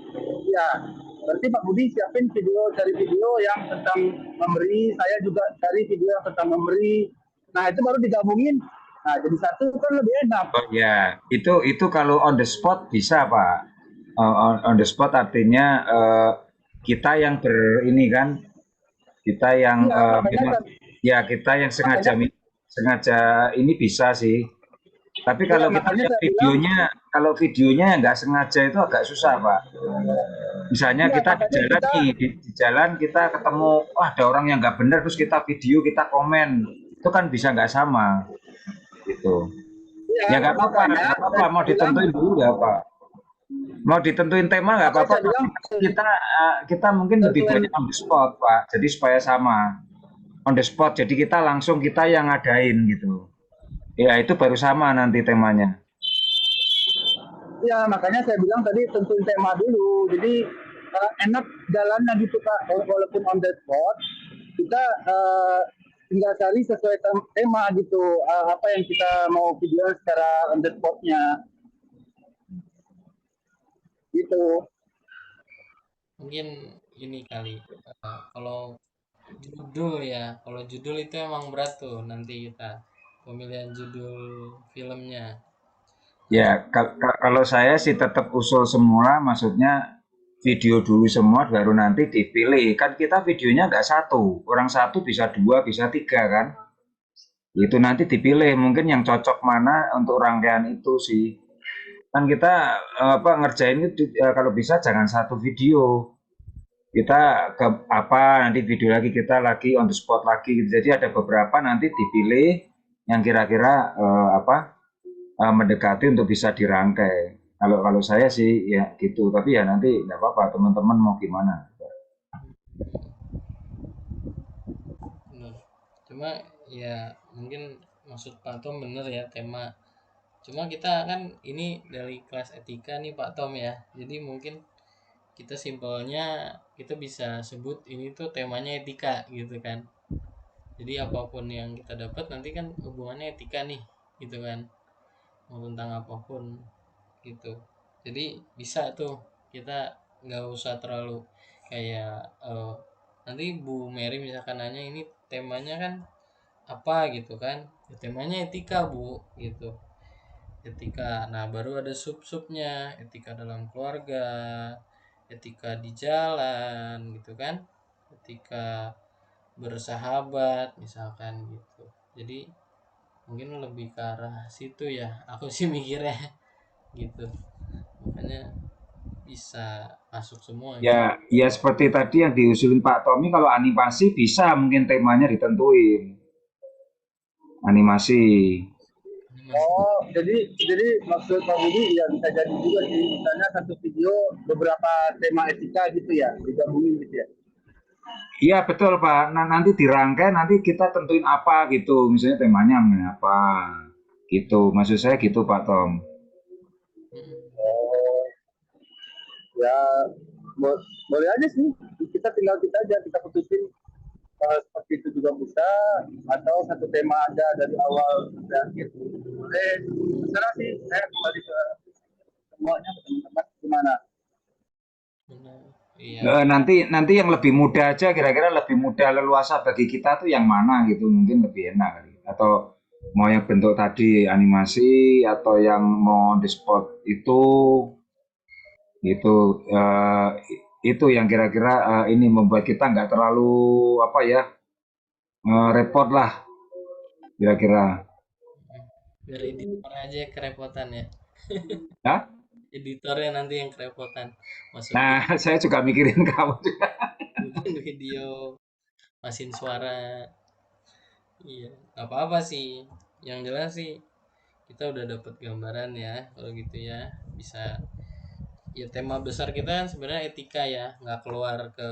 ya berarti Pak Budi siapin cari video yang tentang memberi, saya juga cari video yang tentang memberi. Nah itu baru digabungin, nah jadi satu kan lebih enak. Oh ya, itu kalau on the spot bisa Pak. On the spot artinya kita yang ini kan, kita yang kita yang sengaja ini bisa sih. Tapi kalau kalau videonya nggak sengaja itu agak susah Pak. Misalnya kita di jalan kita ketemu ada orang yang nggak benar terus kita video, kita komen, itu kan bisa nggak sama gitu. Ya nggak apa-apa, mau ditentuin dulu nggak apa. Mau ditentuin tema nggak apa-apa. Kita mungkin lebih banyak on the spot Pak, jadi supaya sama on the spot. Jadi kita yang ngadain gitu. Ya itu baru sama nanti temanya. Ya makanya saya bilang tadi tentuin tema dulu. Jadi enak jalannya gitu Pak. Walaupun on the spot, kita tinggal cari sesuai tema gitu. Apa yang kita mau video secara on the spotnya. Gitu. Mungkin ini kali kalau judul itu emang berat tuh nanti kita pemilihan judul filmnya. Ya kalau saya sih tetap usul semula, maksudnya video dulu semua baru nanti dipilih. Kan kita videonya nggak satu, orang satu bisa 2 bisa 3 kan. Itu nanti dipilih mungkin yang cocok mana untuk rangkaian itu sih. Kan kita ngerjain itu kalau bisa jangan satu video, kita nanti video lagi, kita lagi on the spot lagi gitu. Jadi ada beberapa nanti dipilih yang kira-kira mendekati untuk bisa dirangkai. Kalau saya sih ya gitu, tapi ya nanti nggak apa-apa teman-teman mau gimana. Cuma ya mungkin maksud Pak Tom bener ya tema. Cuma kita kan ini dari kelas etika nih Pak Tom ya. Jadi mungkin kita simpelnya kita bisa sebut ini tuh temanya etika gitu kan. Jadi apapun yang kita dapat nanti kan hubungannya etika nih gitu kan. Mau tentang apapun gitu. Jadi bisa tuh kita nggak usah terlalu kayak nanti Bu Mary misalkan nanya ini temanya kan apa gitu kan ya, temanya etika Bu gitu, etika. Nah baru ada sub-subnya, etika dalam keluarga, etika di jalan gitu kan, etika bersahabat misalkan gitu. Jadi mungkin lebih ke arah situ ya aku sih mikirnya gitu, makanya bisa masuk semua ya gitu. Ya seperti tadi yang diusulin Pak Tommy, kalau animasi bisa mungkin temanya ditentuin animasi. Oh, jadi maksud Pak Budi ya bisa jadi juga sih, misalnya satu video beberapa tema etika gitu ya, digabungin gitu ya. Iya betul Pak. Nah, nanti dirangkai, nanti kita tentuin apa gitu, misalnya temanya apa, gitu. Maksud saya gitu Pak Tom. Oh, ya boleh aja sih. Kita putusin seperti itu juga bisa, atau satu tema aja dari awal sampai akhir. Terserah sih, saya kembali ke semuanya, teman-teman gimana? Nanti yang lebih mudah aja, kira-kira lebih mudah leluasa bagi kita tuh yang mana gitu, mungkin lebih enak. Atau mau yang bentuk tadi animasi, atau yang mau di spot itu itu yang kira-kira ini membuat kita nggak terlalu repot lah kira-kira. Biar editor aja kerepotan ya. Hah? Editornya nanti yang kerepotan. Nah, saya juga mikirin kamu juga. Bikin video, masukin suara. Iya, apa-apa sih. Yang jelas sih kita udah dapat gambaran ya. Kalau gitu ya, bisa ya tema besar kita kan sebenarnya etika ya, nggak keluar ke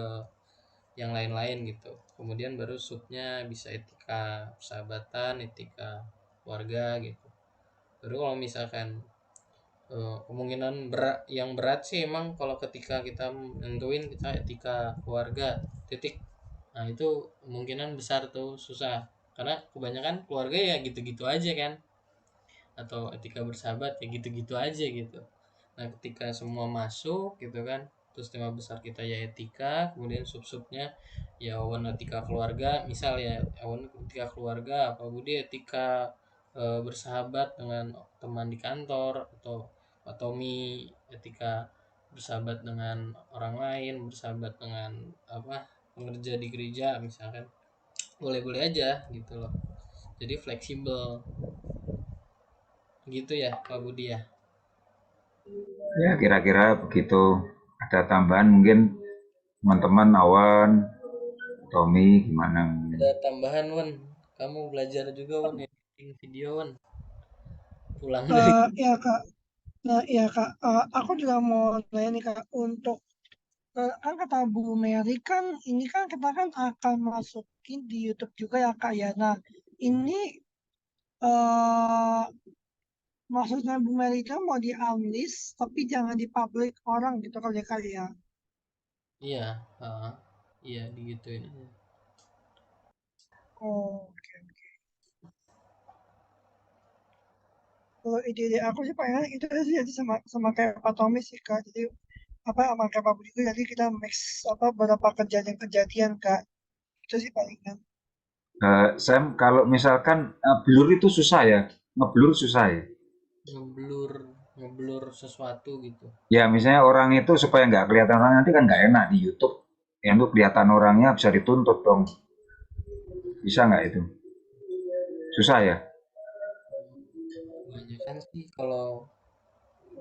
yang lain-lain gitu. Kemudian baru subnya bisa etika persahabatan, etika keluarga gitu. Baru kalau misalkan kemungkinan yang berat sih emang kalau ketika kita nentuin kita etika keluarga titik. Nah itu kemungkinan besar tuh susah karena kebanyakan keluarga ya gitu-gitu aja kan, atau etika bersahabat ya gitu-gitu aja gitu. Nah ketika semua masuk gitu kan, terus tema besar kita ya etika, kemudian sub-subnya ya awan etika keluarga, misal ya awan etika keluarga apa budi etika bersahabat dengan teman di kantor, atau Pak Tommy etika bersahabat dengan orang lain, bersahabat dengan apa pengerja di gereja misalkan, boleh-boleh aja gitu loh, jadi fleksibel gitu ya Pak Budi ya. Ya kira-kira begitu. Ada tambahan mungkin teman-teman Awan, Tommy gimana? Ada tambahan Wan, kamu belajar juga Wan editing video Wan, pulang dari Ya Kak, nah ya Kak, aku juga mau nanya nih Kak, untuk kan kata Bu Mary kan ini kan kita kan akan masukin di YouTube juga ya Kak ya. Nah ini eh maksudnya Bu Mary itu mau di unlist tapi jangan di public orang gitu kali ya Kak ya. iya, iya digituin aja. Oh, oke. Kalau ide aku sih pengen itu sih jadi sama sama kayak Pak Tommy sih Kak. Jadi apa sama kayak Pak Budi juga jadi kita mix apa beberapa kejadian-kejadian Kak. Itu sih palingan. Sam, kalau misalkan blur itu susah ya, ngeblur susah ya. ngeblur ngeblur sesuatu gitu. Ya misalnya orang itu supaya nggak kelihatan orang nanti kan nggak enak di YouTube. Yang itu kelihatan orangnya bisa dituntut dong. Bisa nggak itu? Susah ya? Kebanyakan sih kalau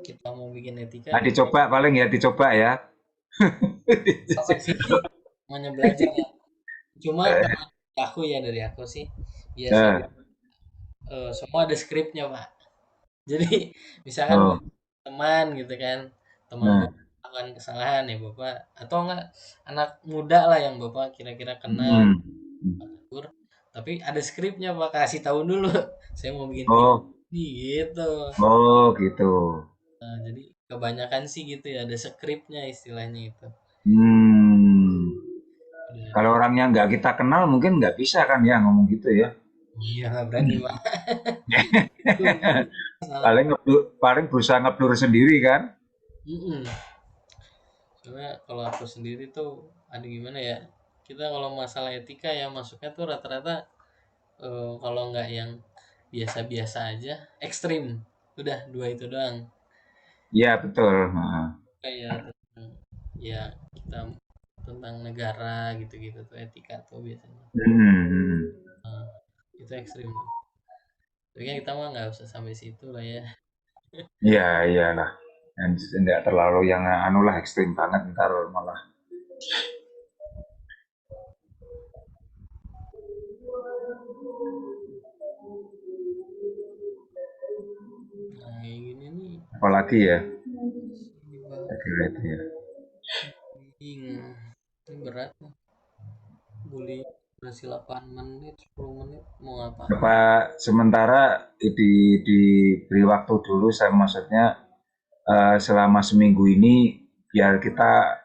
kita mau bikin etika Nah, dicoba paling ya, dicoba ya. apa sih namanya belajar ya. Cuma kalau dari aku sih biasanya Eh, semua ada skripnya Pak. Jadi misalkan oh, teman gitu kan, teman nah, bapak melakukan kesalahan ya bapak, atau enggak anak muda lah yang bapak kira-kira kenal hmm. tegur, tapi ada skripnya Pak, kasih tahu dulu saya mau bikin video Oh, ini gitu. oh gitu. Nah, jadi kebanyakan sih gitu ya, ada skripnya istilahnya itu. Hmm. Udah. Kalau orangnya nggak kita kenal mungkin nggak bisa kan ya ngomong gitu ya. Iya nggak berani Pak. Itu salah. Paling berusaha ngeblur sendiri kan. Mm-mm. Soalnya kalau aku sendiri tuh ada gimana ya, kita kalau masalah etika ya masuknya tuh rata-rata kalau nggak yang biasa-biasa aja ekstrim, udah dua itu doang, Iya betul. Heeh. kayak tentang ya kita tentang negara gitu-gitu tuh etika tuh biasanya. Hmm. Nah, itu ekstrim, tapi kan kita mah nggak usah sampai situ lah ya. Iya, iyalah. Dan nggak terlalu yang anu lah ekstrim banget ntar malah. Nah kayak gini nih Apalagi ya, ini Bang, saya kira itu ya. ini berat nih bully, durasi 8 menit 10 menit mau ngapa. Apa sementara diberi waktu dulu, saya maksudnya selama seminggu ini biar kita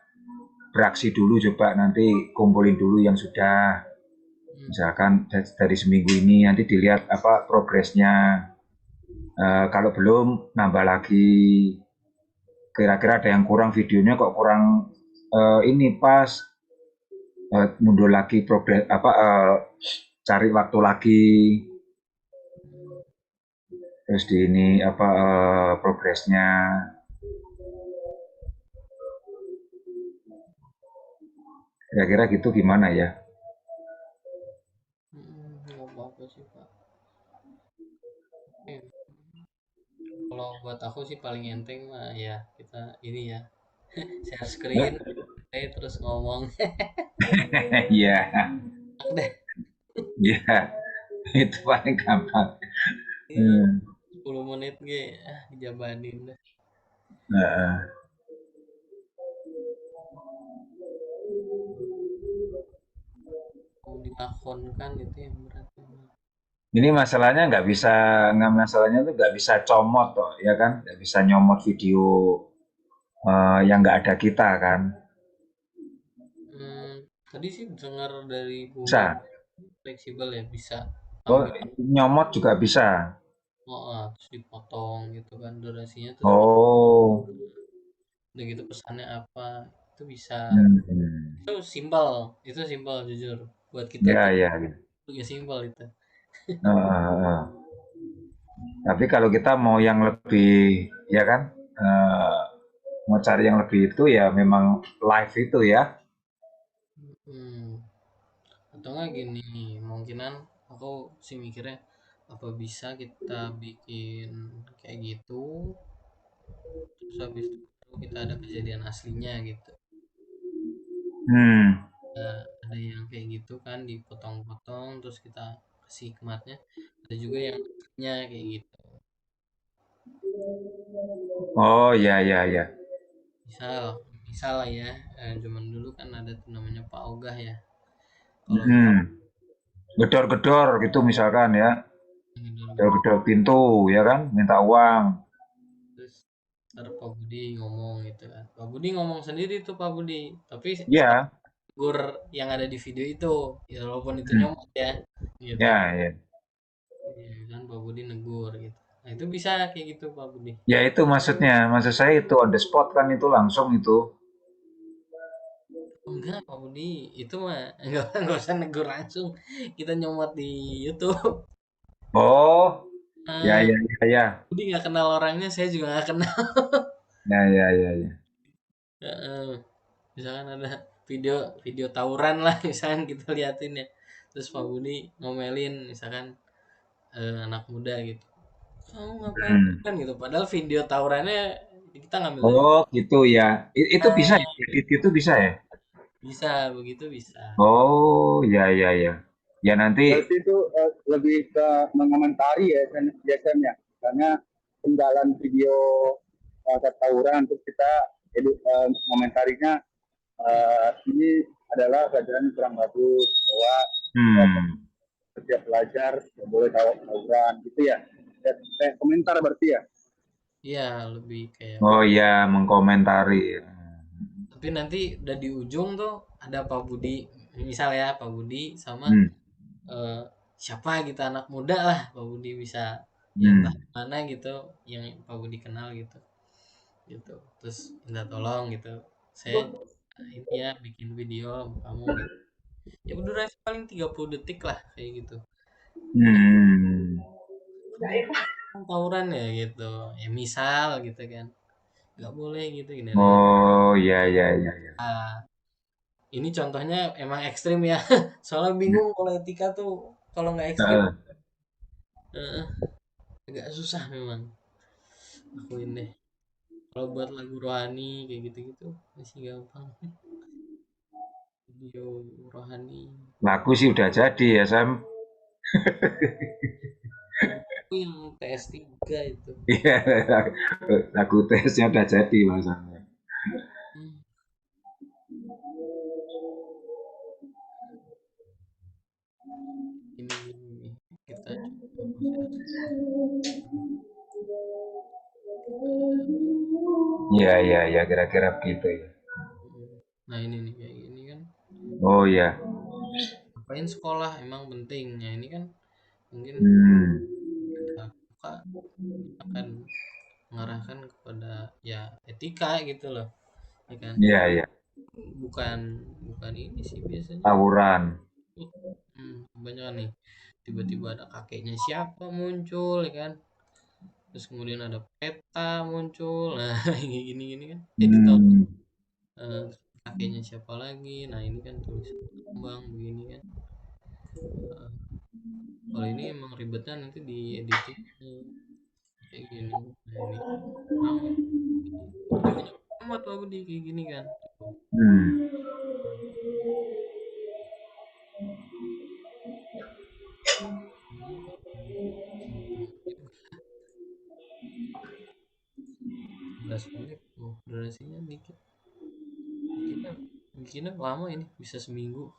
beraksi dulu, coba nanti kumpulin dulu yang sudah, misalkan dari seminggu ini nanti dilihat apa progresnya. Kalau belum nambah lagi, kira-kira ada yang kurang videonya kok kurang ini pas mundur lagi progres apa cari waktu lagi terus di ini apa progresnya kira-kira gitu gimana ya? Nggak apa-apa sih Pak. Kalau buat aku sih paling enteng mah ya kita ini ya share screen, terus ngomong. Iya, Deh. iya, itu paling gampang. Iya, 10 menit ge dijabanin deh. Nah, Mau dilakonkan itu yang berat. Ini masalahnya masalahnya tuh nggak bisa comot toh, ya kan? Nggak bisa nyomot video yang nggak ada kita kan? Tadi sih dengar dari Bumi Bisa. fleksibel ya, bisa Oh, ambil nyomot juga bisa. terus dipotong gitu kan durasinya, terus Oh. udah gitu pesannya apa, itu bisa. Hmm. Itu simpel jujur buat kita Ya, tuh ya, ya. ya simpel itu. Heeh. Tapi kalau kita mau yang lebih, ya kan? Mau cari yang lebih itu ya memang live itu ya. Atau nggak gini, mungkinan aku sih mikirnya apa bisa kita bikin kayak gitu, terus habis itu kita ada kejadian aslinya gitu. Ada yang kayak gitu kan dipotong-potong terus kita kasih hikmatnya, ada juga yang aslinya kayak gitu. Oh, ya, ya, ya. Misal lah ya, zaman dulu kan ada tuh namanya Pak Ogah ya, kalau Gedor-gedor gitu misalkan ya. gedor-gedor Gedor-gedor pintu ya kan, minta uang. terus ntar Pak Budi ngomong gitu kan, Pak Budi ngomong sendiri tuh Pak Budi, tapi Ya. negur yang ada di video itu ya, walaupun itu Hmm. nyomot ya gitu. Ya, ya. Ya kan Pak Budi negur gitu, nah itu bisa kayak gitu Pak Budi. Ya itu maksudnya, maksud saya itu on the spot kan itu langsung itu. Enggak Pak Budi, itu mah enggak usah negur langsung, kita nyomot di YouTube. Oh, ya, Nah, ya, ya, ya. Budi nggak kenal orangnya, saya juga nggak kenal. Ya, ya, ya, ya. Heeh. Misalkan ada video video tawuran lah misalkan kita liatin ya, terus Pak Budi ngomelin misalkan anak muda gitu, kamu ngapain Hmm. kan gitu, padahal video tawurannya kita ngambil dari Oh, gitu ya. Itu bisa ya? nah, Edit itu bisa ya? bisa begitu bisa. Oh, ya, ya, ya. Ya nanti, Berarti itu lebih ke mengomentari ya biasanya, karena penggalan video tawuran terus kita komentarinya ini adalah pelajaran kurang bagus, bahwa setiap pelajar tidak boleh tawuran gitu ya. Kayak komentar berarti ya. Iya lebih kayak oh ya, mengkomentari. tapi nanti udah di ujung tuh ada Pak Budi, misal ya Pak Budi sama eh, siapa gitu anak muda lah, Pak Budi bisa yang entah mana gitu yang Pak Budi kenal gitu gitu, terus minta tolong gitu, saya ini ya bikin video sama kamu gitu ya, berdurasi paling 30 detik lah kayak gitu. Kamu tawuran ya gitu ya, misal gitu kan, nggak boleh gitu gini ada. Oh, ya, ya, ya, ya. Ini contohnya emang ekstrim ya, soalnya bingung kalau etika tuh kalau nggak ekstrim agak susah memang aku ini. Kalau buat lagu rohani kayak gitu-gitu masih gampang. Video rohani. Lagu sih udah jadi ya, Sam. Itu yang PS3 itu. Iya, lagu tesnya udah jadi maksudnya. Ini kita coba proses. Iya, iya, ya, kira-kira begitu ya. Nah ini nih kayak gini kan. Oh ya. Ngapain sekolah emang penting. Ya ini kan mungkin kita buka akan mengarahkan kepada ya etika gitu loh, ya kan? Iya, iya. Bukan bukan ini sih biasanya. Tawuran. Banyak nih. Tiba-tiba ada kakeknya siapa muncul, ya kan? Terus kemudian ada peta muncul. Nah, ini gini-gini kan. Tahu kakeknya siapa lagi. Nah, ini kan tulisan lambang begini kan. Kalau ini emang ribetnya nanti di editing kayak gini. Nah, ini ramai. Videonya amat bagus di kayak gini kan. Menit, durasinya dikit. Bikinnya lama ini, bisa seminggu.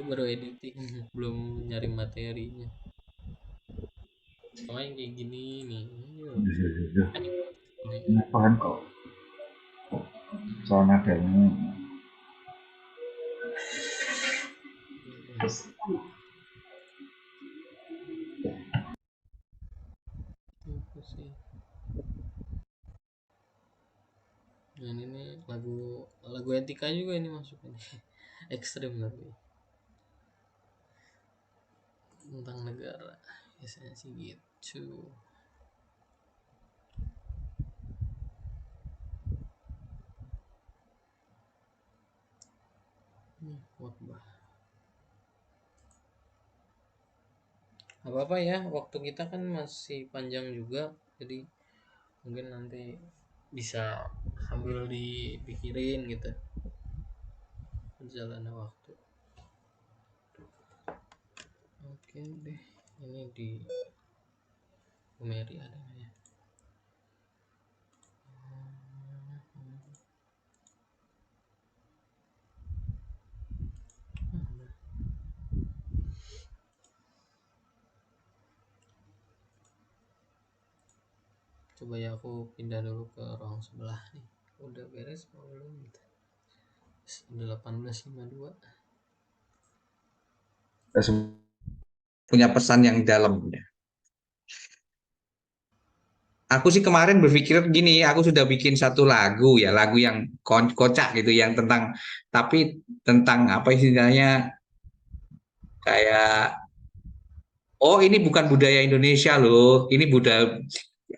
Itu baru editing, belum nyari materinya. Soalnya yang kayak gini nih. Apaan kok? Soalnya adanya. Apa sih? Nah, ini nih lagu etika juga ini masuknya. Ekstrim tapi tentang negara biasanya sih gitu. Khotbah. Apa-apa ya, waktu kita kan masih panjang juga, jadi mungkin nanti bisa sambil dipikirin gitu berjalannya waktu. Oke deh, ini di Mary adanya. Coba ya aku pindah dulu ke ruang sebelah nih. Udah beres apa belum gitu. Udah 18.52. Punya pesan yang dalam. Aku sih kemarin berpikir gini, aku sudah bikin satu lagu ya, lagu yang kocak gitu, yang tapi tentang apa istilahnya, kayak, oh ini bukan budaya Indonesia loh, ini budaya.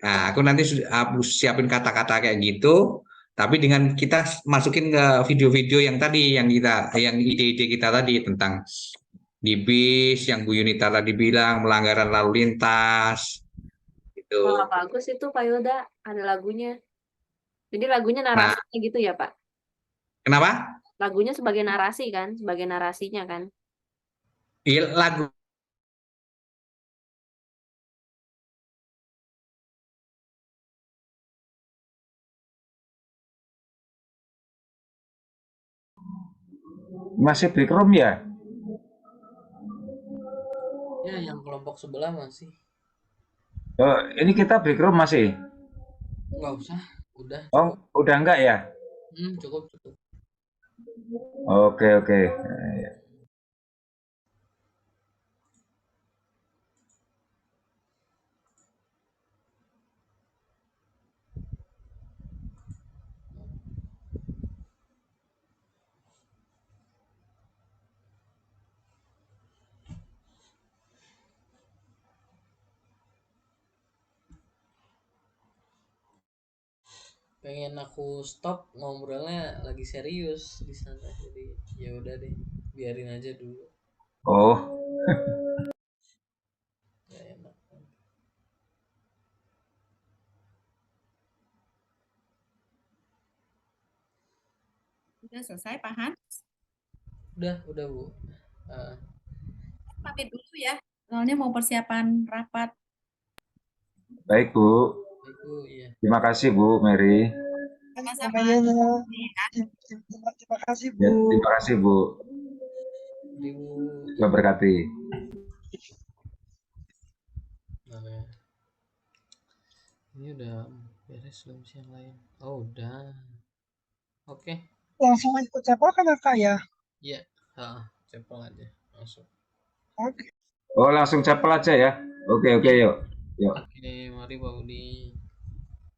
Nah, aku nanti aku siapin kata-kata kayak gitu, tapi dengan kita masukin ke video-video yang tadi, yang ide-ide kita tadi tentang di bis, yang Bu Yunita tadi bilang pelanggaran lalu lintas, gitu. Wah, bagus itu Pak Yoda, ada lagunya. Jadi lagunya Nah, narasinya gitu ya Pak? kenapa? Lagunya sebagai narasi kan? Sebagai narasinya kan? Iya, lagu Masih break room ya? Ya, yang kelompok sebelah masih. Oh, ini kita break room masih? Nggak usah, udah Oh, cukup. udah enggak ya? Cukup. Oke, oke. Pengen aku stop ngobrolnya lagi serius di sana, jadi ya udah deh, biarin aja dulu. Oh. Gak enak. Udah selesai Pak Hans? Udah Bu. Pamit dulu ya, soalnya mau persiapan rapat. Baik Bu. Baik Bu, iya. Terima kasih Bu Mary. Sama-sama. Terima kasih Bu. Ya, terima kasih Bu. Terima berkati. Nah, ini udah beres belum sih yang lain? Oh udah. Oke. Langsung ikut cepel kan Kak ya? Iya, cepel aja langsung. Oke. Oh langsung cepel aja ya. Oke, yuk. Oke, mari Pak Budi.